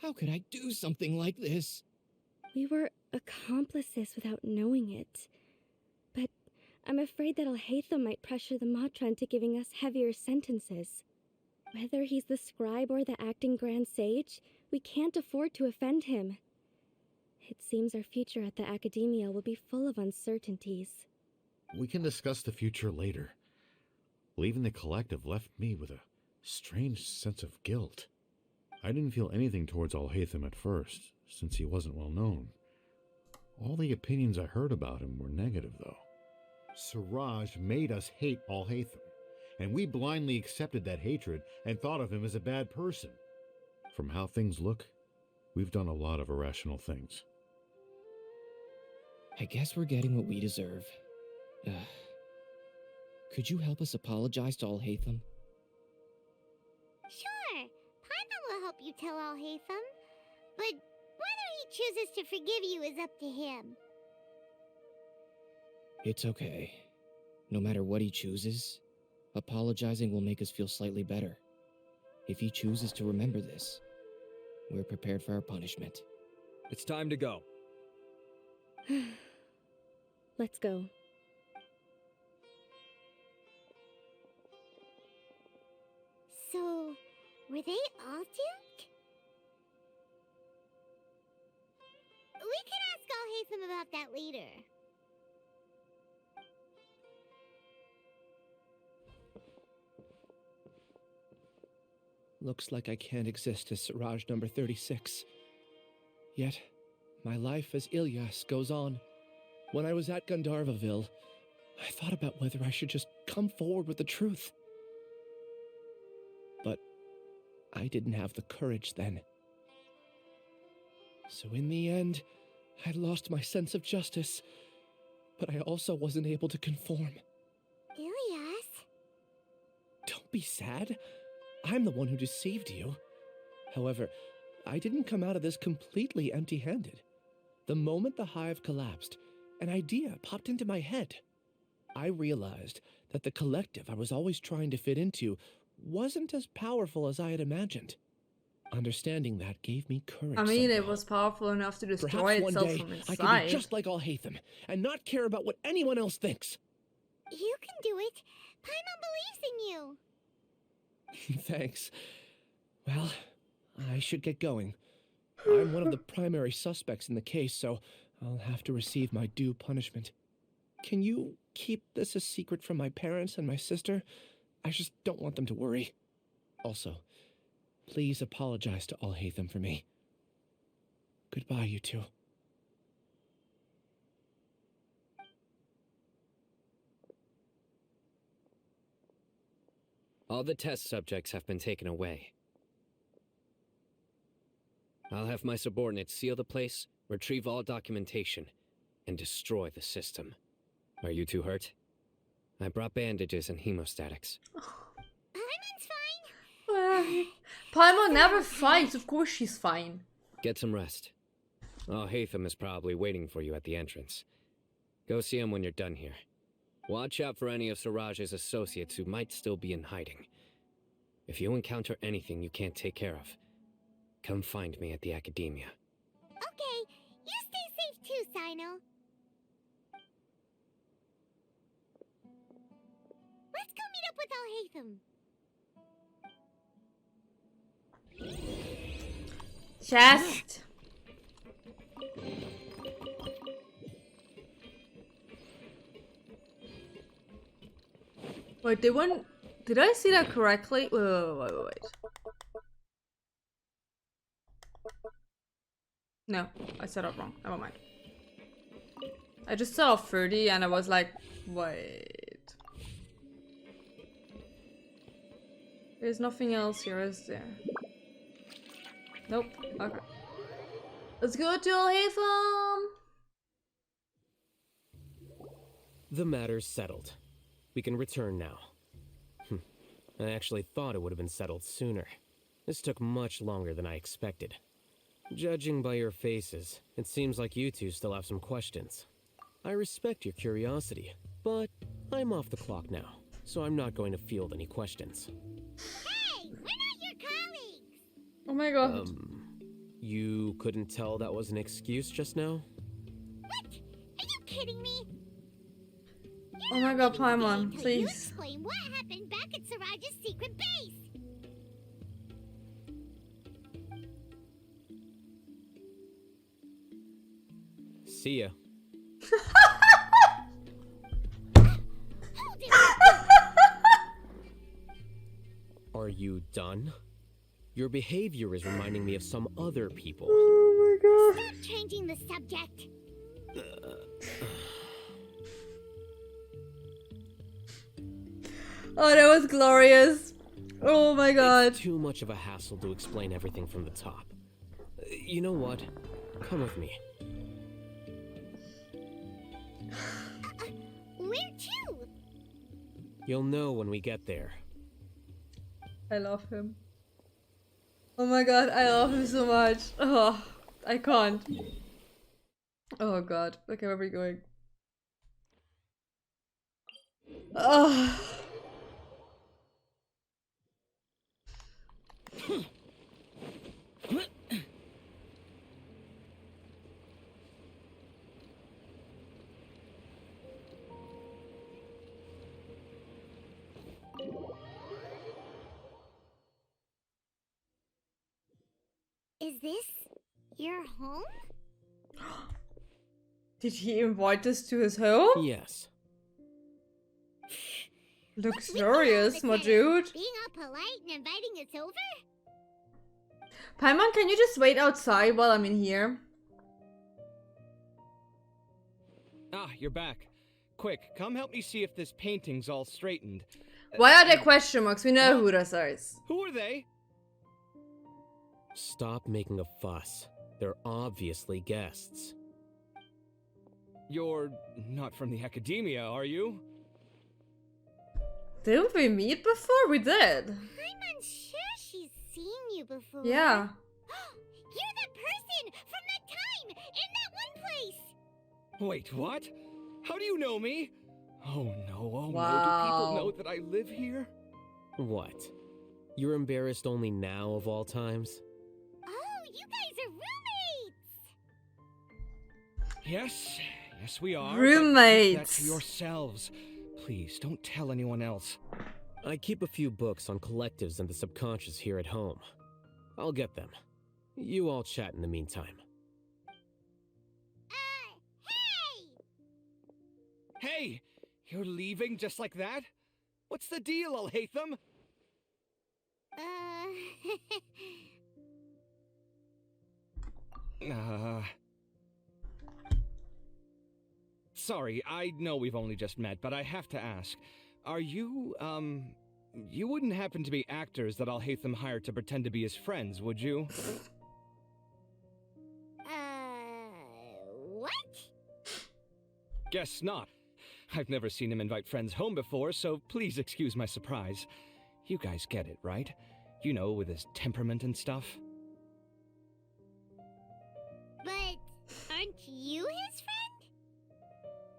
How could I do something like this? We were accomplices without knowing it. But I'm afraid that Alhaitham might pressure the Matra into giving us heavier sentences. Whether he's the scribe or the acting Grand Sage, we can't afford to offend him. It seems our future at the Academia will be full of uncertainties. We can discuss the future later. Leaving the collective left me with a strange sense of guilt. I didn't feel anything towards Alhaitham at first, since he wasn't well known. All the opinions I heard about him were negative, though. Siraj made us hate Alhaitham, and we blindly accepted that hatred and thought of him as a bad person. From how things look, we've done a lot of irrational things. I guess we're getting what we deserve. Could you help us apologize to Alhaitham? Sure, Paimon will help you tell Alhaitham. But whether he chooses to forgive you is up to him. It's okay. No matter what he chooses, apologizing will make us feel slightly better. If he chooses to remember this, we're prepared for our punishment. It's time to go. Let's go. So, were they all duped? We can ask Alhaitham about that later. Looks like I can't exist as Siraj number 36. Yet, my life as Ilyas goes on. When I was at Gandharvaville, I thought about whether I should just come forward with the truth. But I didn't have the courage then. So in the end, I lost my sense of justice, but I also wasn't able to conform. Ilyas? Don't be sad. I'm the one who deceived you. However, I didn't come out of this completely empty-handed. The moment the hive collapsed, an idea popped into my head. I realized that the collective I was always trying to fit into wasn't as powerful as I had imagined. Understanding that gave me courage. I mean, it somehow. was powerful enough to destroy Perhaps one itself day from I inside. could be just like Alhaitham and not care about what anyone else thinks. You can do it. Paimon believes in you. Thanks. Well, I should get going. I'm one of the primary suspects in the case, so I'll have to receive my due punishment. Can you keep this a secret from my parents and my sister? I just don't want them to worry. Also, please apologize to Alhaitham for me. Goodbye, you two. All the test subjects have been taken away. I'll have my subordinates seal the place retrieve all documentation, and destroy the system. Are you too hurt? I brought bandages and hemostatics. Paimon never fights. Of course she's fine. Get some rest. Alhaitham is probably waiting for you at the entrance. Go see him when you're done here. Watch out for any of Siraj's associates who might still be in hiding. If you encounter anything you can't take care of, come find me at the academia. Okay, you stay safe too, Sino. Let's go meet up with Alhaitham. Chest. Wait, did I see that correctly? Wait. No, I said it wrong. Never mind. I just saw 30 and I was like, wait. There's nothing else here, is there? Nope. Okay. Let's go to Alhaitham! The matter's settled. We can return now. I actually thought it would have been settled sooner. This took much longer than I expected. Judging by your faces, it seems like you two still have some questions. I respect your curiosity, but I'm off the clock now, so I'm not going to field any questions. Hey, we're not your colleagues! Oh my god. You couldn't tell that was an excuse just now? What? Are you kidding me? Oh my god, Paimon, You please. explain what happened back at Siraj's secret base. See ya. Are you done? Your behavior is reminding me of some other people. Oh my god. Stop changing the subject. Oh, that was glorious. Oh my god. It's too much of a hassle to explain everything from the top. You know what? Come with me. Where to? You'll know when we get there. I love him. Oh my god, I love him so much. Oh, I can't. Oh god. Okay, where are we going? Oh. Is this your home? Did he invite us to his home? Yes. Luxurious, my dude. Being all polite and inviting us over? Paimon, can you just wait outside while I'm in here? Ah, you're back. Quick, come help me see if this painting's all straightened. Why are there question marks? We know who this is. Who are they? Stop making a fuss. They're obviously guests. You're not from the academia, are you? Didn't we meet before? We did. I'm unsure she's seen you before. Yeah. You're that person from that time in that one place. Wait, what? How do you know me? Oh no, oh no, do Wow. people know that I live here? What? You're embarrassed only now of all times? Oh, you guys are roommates. Yes, we are. Roommates. But keep that to yourselves. Please, don't tell anyone else. I keep a few books on collectives and the subconscious here at home. I'll get them. You all chat in the meantime. Hey! You're leaving just like that? What's the deal, Alhaitham? Sorry, I know we've only just met, but I have to ask. Are you, you wouldn't happen to be actors that Alhaitham hired to pretend to be his friends, would you? Guess not. I've never seen him invite friends home before, so please excuse my surprise. You guys get it, right? You know, with his temperament and stuff. But aren't you his friend?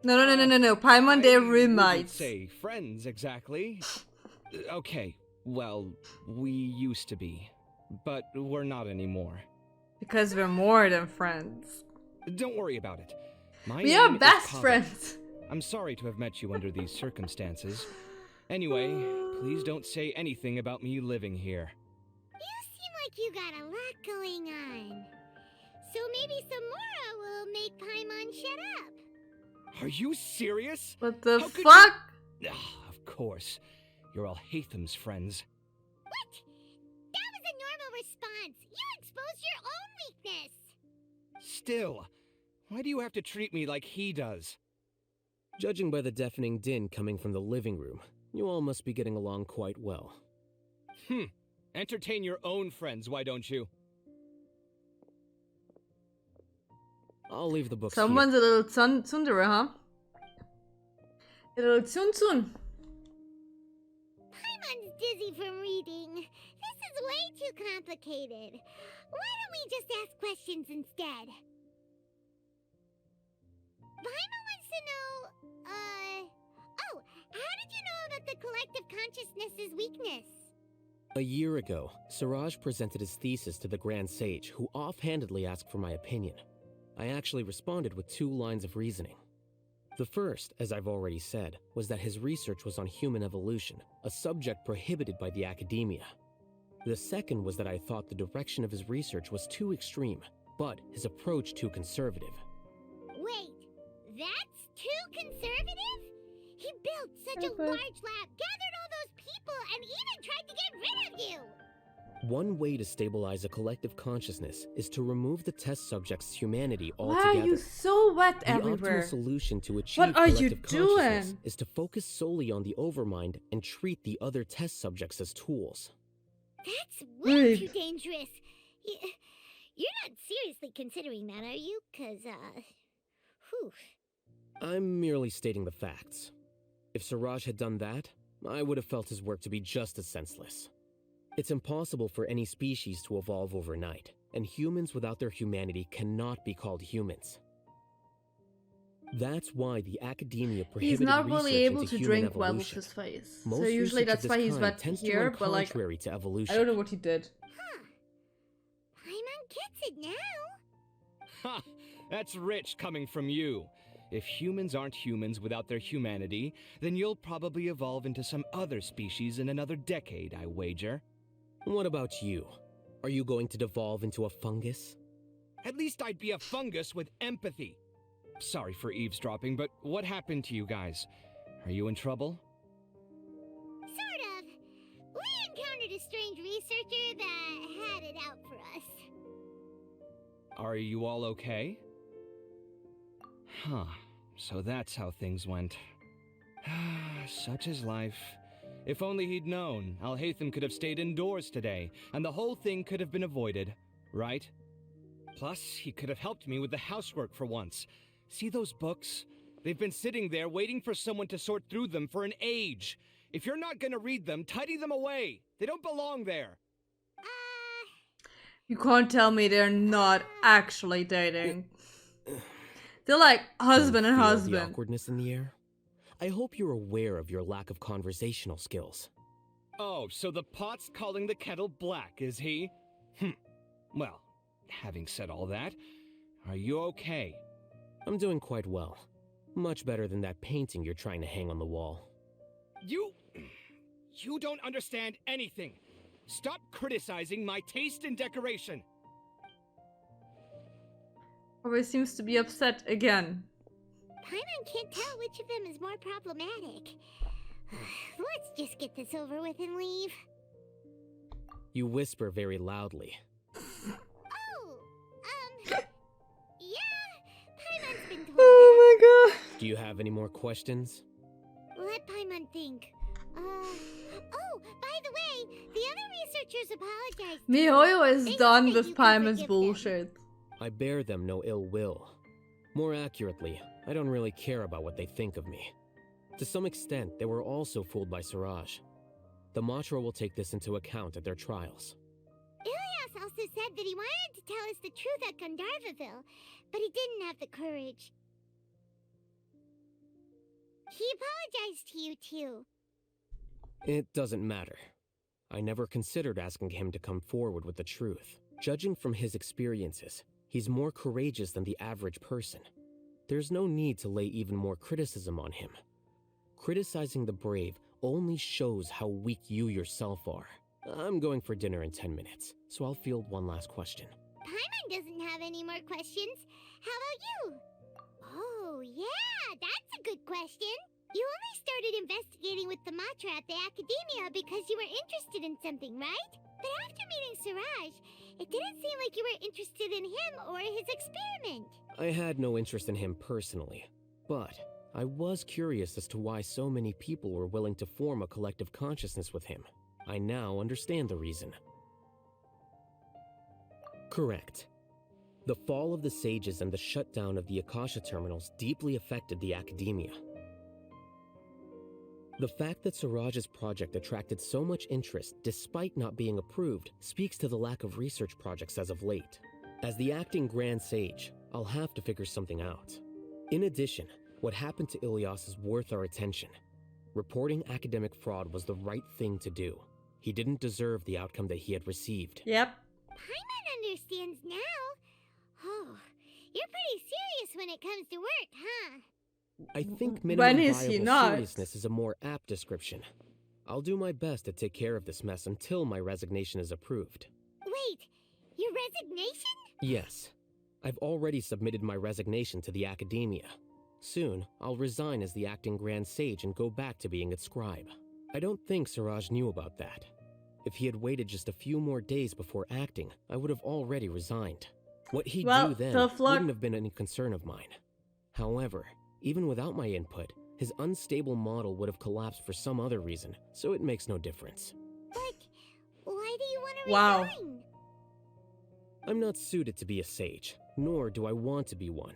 No. Paimon, they're I wouldn't roommates. say friends exactly. Okay, well, we used to be, but we're not anymore. Because we're more than friends. Don't worry about it. My We are name is best Kava. friends. I'm sorry to have met you under these circumstances. Anyway, please don't say anything about me living here. You seem like you got a lot going on. So maybe Samora will make Paimon shut up. Are you serious? What the How could fuck? you- Of course. You're Alhaitham's friends. What? That was a normal response. You exposed your own weakness. Still, why do you have to treat me like he does? Judging by the deafening din coming from the living room, you all must be getting along quite well. Entertain your own friends, why don't you? I'll leave the books Someone's here. a little tsundere, huh? A little tsun. Paimon's dizzy from reading. This is way too complicated. Why don't we just ask questions instead? Paimon wants to know, how did you know that the collective consciousness is weakness? A year ago, Siraj presented his thesis to the Grand Sage, who offhandedly asked for my opinion. I actually responded with 2 lines of reasoning. The first, as I've already said, was that his research was on human evolution, a subject prohibited by the academia. The second was that I thought the direction of his research was too extreme, but his approach too conservative. Wait, that's too conservative? He built such a large lab, gathered all those people, and even tried to get rid of you! One way to stabilize a collective consciousness is to remove the test subject's humanity Why altogether. are you so wet The everywhere? optimal solution to achieve What are you collective consciousness doing? is to focus solely on the overmind and treat the other test subjects as tools. That's way too dangerous. You're not seriously considering that, are you? 'Cause, whew. I'm merely stating the facts. If Siraj had done that, I would have felt his work to be just as senseless. It's impossible for any species to evolve overnight, and humans without their humanity cannot be called humans. That's why the academia prohibited He's not really research able into to human drink well with evolution. his face. Most So usually research of that's this why he's kind wet tends to here, run but like, contrary to evolution. I don't know what he did. Paimon gets it now. Ha! That's rich coming from you. If humans aren't humans without their humanity, then you'll probably evolve into some other species in another decade, I wager. What about you? Are you going to devolve into a fungus? At least I'd be a fungus with empathy. Sorry for eavesdropping, but what happened to you guys? Are you in trouble? Sort of. We encountered a strange researcher that had it out for us. Are you all okay? Huh. So that's how things went. Such is life. If only he'd known, Alhaitham could have stayed indoors today, and the whole thing could have been avoided, right? Plus, he could have helped me with the housework for once. See those books? They've been sitting there waiting for someone to sort through them for an age. If you're not gonna read them, tidy them away. They don't belong there. You can't tell me they're not actually dating. They're like husband and Feel the husband. awkwardness in the air? I hope you're aware of your lack of conversational skills. Oh, so the pot's calling the kettle black, is he? Well, having said all that, are you okay? I'm doing quite well. Much better than that painting you're trying to hang on the wall. You don't understand anything. Stop criticizing my taste in decoration. Always seems to be upset again. Paimon can't tell which of them is more problematic. Let's just get this over with and leave. You whisper very loudly. Paimon's been told Oh my god. Do you have any more questions? Let Paimon think. By the way, the other researchers apologized. Mihoyo is They done hope that with you can Paimon's forgive them. bullshit. I bear them no ill will. More accurately, I don't really care about what they think of me. To some extent, they were also fooled by Siraj. The Matra will take this into account at their trials. Ilias also said that he wanted to tell us the truth at Gandharvaville, but he didn't have the courage. He apologized to you too. It doesn't matter. I never considered asking him to come forward with the truth. Judging from his experiences, he's more courageous than the average person. There's no need to lay even more criticism on him. Criticizing the brave only shows how weak you yourself are. I'm going for dinner in 10 minutes, so I'll field one last question. Paimon doesn't have any more questions. How about you? Oh, yeah, that's a good question. You only started investigating with the Matra at the Academia because you were interested in something, right? But after meeting Siraj, it didn't seem like you were interested in him or his experiment. I had no interest in him personally, but I was curious as to why so many people were willing to form a collective consciousness with him. I now understand the reason. Correct. The fall of the sages and the shutdown of the Akasha terminals deeply affected the Academia. The fact that Siraj's project attracted so much interest despite not being approved speaks to the lack of research projects as of late. As the acting Grand Sage, I'll have to figure something out. In addition, what happened to Ilias is worth our attention. Reporting academic fraud was the right thing to do. He didn't deserve the outcome that he had received. Yep. Paimon understands now. Oh, you're pretty serious when it comes to work, huh? I think When minimum is he viable not? seriousness is a more apt description. I'll do my best to take care of this mess until my resignation is approved. Wait, your resignation? Yes. I've already submitted my resignation to the Academia. Soon, I'll resign as the acting Grand Sage and go back to being its scribe. I don't think Siraj knew about that. If he had waited just a few more days before acting, I would have already resigned. What he'd do then wouldn't have been any concern of mine. However, even without my input, his unstable model would have collapsed for some other reason, so it makes no difference. But why do you want to Wow. resign? I'm not suited to be a sage, nor do I want to be one.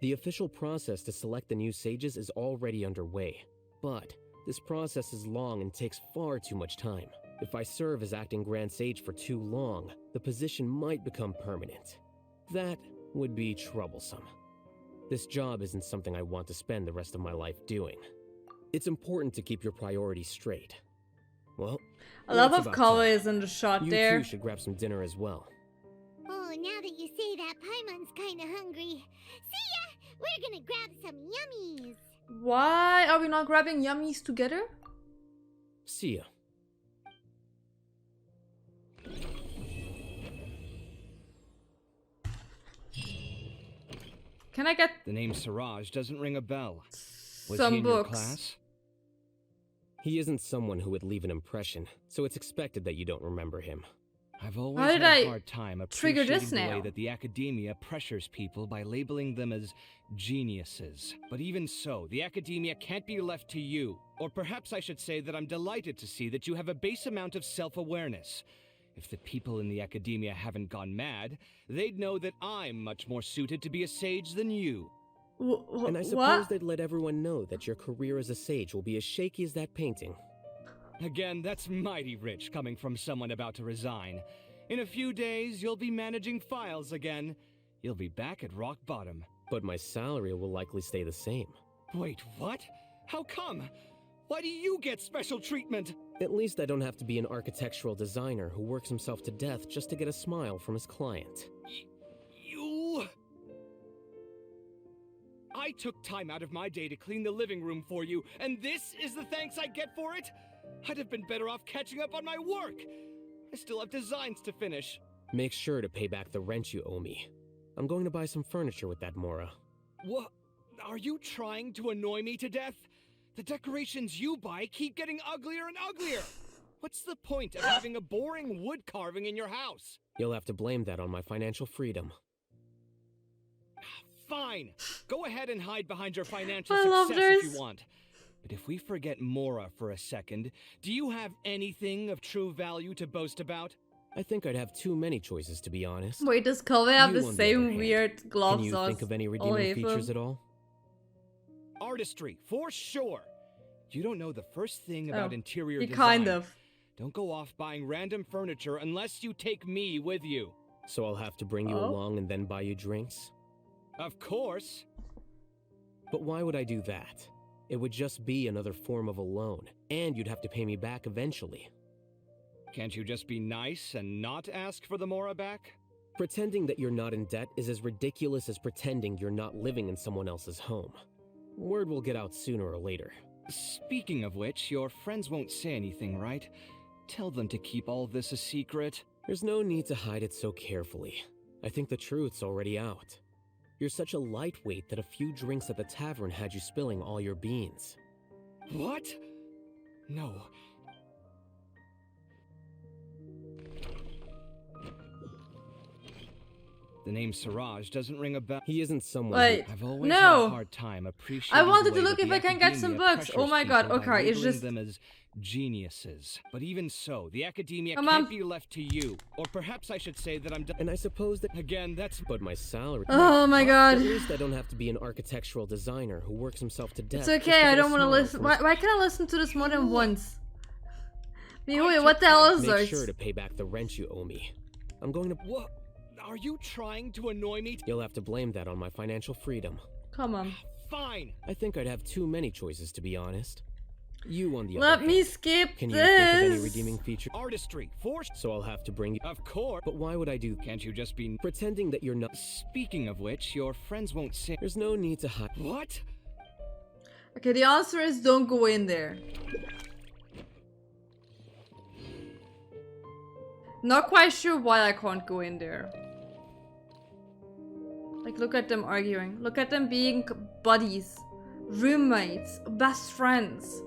The official process to select the new sages is already underway, but this process is long and takes far too much time. If I serve as acting Grand Sage for too long, the position might become permanent. That would be troublesome. This job isn't something I want to spend the rest of my life doing. It's important to keep your priorities straight. Well, A lot that's of about color time. is in the shot You there. too should grab some dinner as well. Oh, now that you say that, Paimon's kinda hungry. See ya! We're gonna grab some yummies. Why are we not grabbing yummies together? See ya. Can I get The name Siraj doesn't ring a bell. Was some he in your books? class? He isn't someone who would leave an impression, so it's expected that you don't remember him. I've always How had did a I hard time trigger appreciating this the way now? that the academia pressures people by labeling them as geniuses. But even so, the academia can't be left to you. Or perhaps I should say that I'm delighted to see that you have a base amount of self-awareness. If the people in the academia haven't gone mad, they'd know that I'm much more suited to be a sage than you. And I suppose they'd let everyone know that your career as a sage will be as shaky as that painting. Again, that's mighty rich coming from someone about to resign. In a few days, you'll be managing files again. You'll be back at rock bottom. But my salary will likely stay the same. Wait, what? How come? Why do you get special treatment? At least I don't have to be an architectural designer who works himself to death just to get a smile from his client. You... I took time out of my day to clean the living room for you, and this is the thanks I get for it? I'd have been better off catching up on my work. I still have designs to finish. Make sure to pay back the rent you owe me. I'm going to buy some furniture with that Mora. What? Are you trying to annoy me to death? The decorations you buy keep getting uglier and uglier. What's the point of having a boring wood carving in your house? You'll have to blame that on my financial freedom. Fine. Go ahead and hide behind your financial I love success if this. you want. But if we forget Mora for a second, do you have anything of true value to boast about? I think I'd have too many choices, to be honest. Wait, does Kelvin have You, the on same other hand, weird gloves Can you as think of any redeeming features Alhaitham? at all? Artistry, for sure. You don't know the first thing about Oh, interior he design. kind of. Don't go off buying random furniture unless you take me with you. So I'll have to bring you Oh. along and then buy you drinks? Of course. But why would I do that? It would just be another form of a loan, and you'd have to pay me back eventually. Can't you just be nice and not ask for the Mora back? Pretending that you're not in debt is as ridiculous as pretending you're not living in someone else's home. Word will get out sooner or later. Speaking of which, your friends won't say anything, right? Tell them to keep all this a secret. There's no need to hide it so carefully. I think the truth's already out. You're such a lightweight that a few drinks at the tavern had you spilling all your beans. What? No. The name Siraj doesn't ring a bell. He isn't someone Wait, I've always no. had a hard time appreciating I wanted the to way look that if the I can get some academia books. Oh my pressures god, people by okay, it's labeling just... them as geniuses. But even so, the academia Come can't on. be left to you. Or perhaps I should say that I'm And I suppose that... Again, that's... But my salary... Oh my god. At least I don't have to be an architectural designer who works himself to death. It's just okay, to I get a don't want to smile listen. from his- Why can't I listen to this more than once? Wait, what the hell is Make this? sure to pay back the rent you owe me. I'm going to... What? Are you trying to annoy me? You'll have to blame that on my financial freedom. Come on. Fine. I think I'd have too many choices, to be honest. You, on the Let other me hand, skip can you think of any this. redeeming feature? Artistry, force. So I'll have to bring you... Of course. But why would I do... Can't you just be... Pretending that you're not... Speaking of which, your friends won't say... There's no need to hide... What? Okay, the answer is don't go in there. Not quite sure why I can't go in there. Like, look at them arguing. Look at them being buddies, roommates, best friends.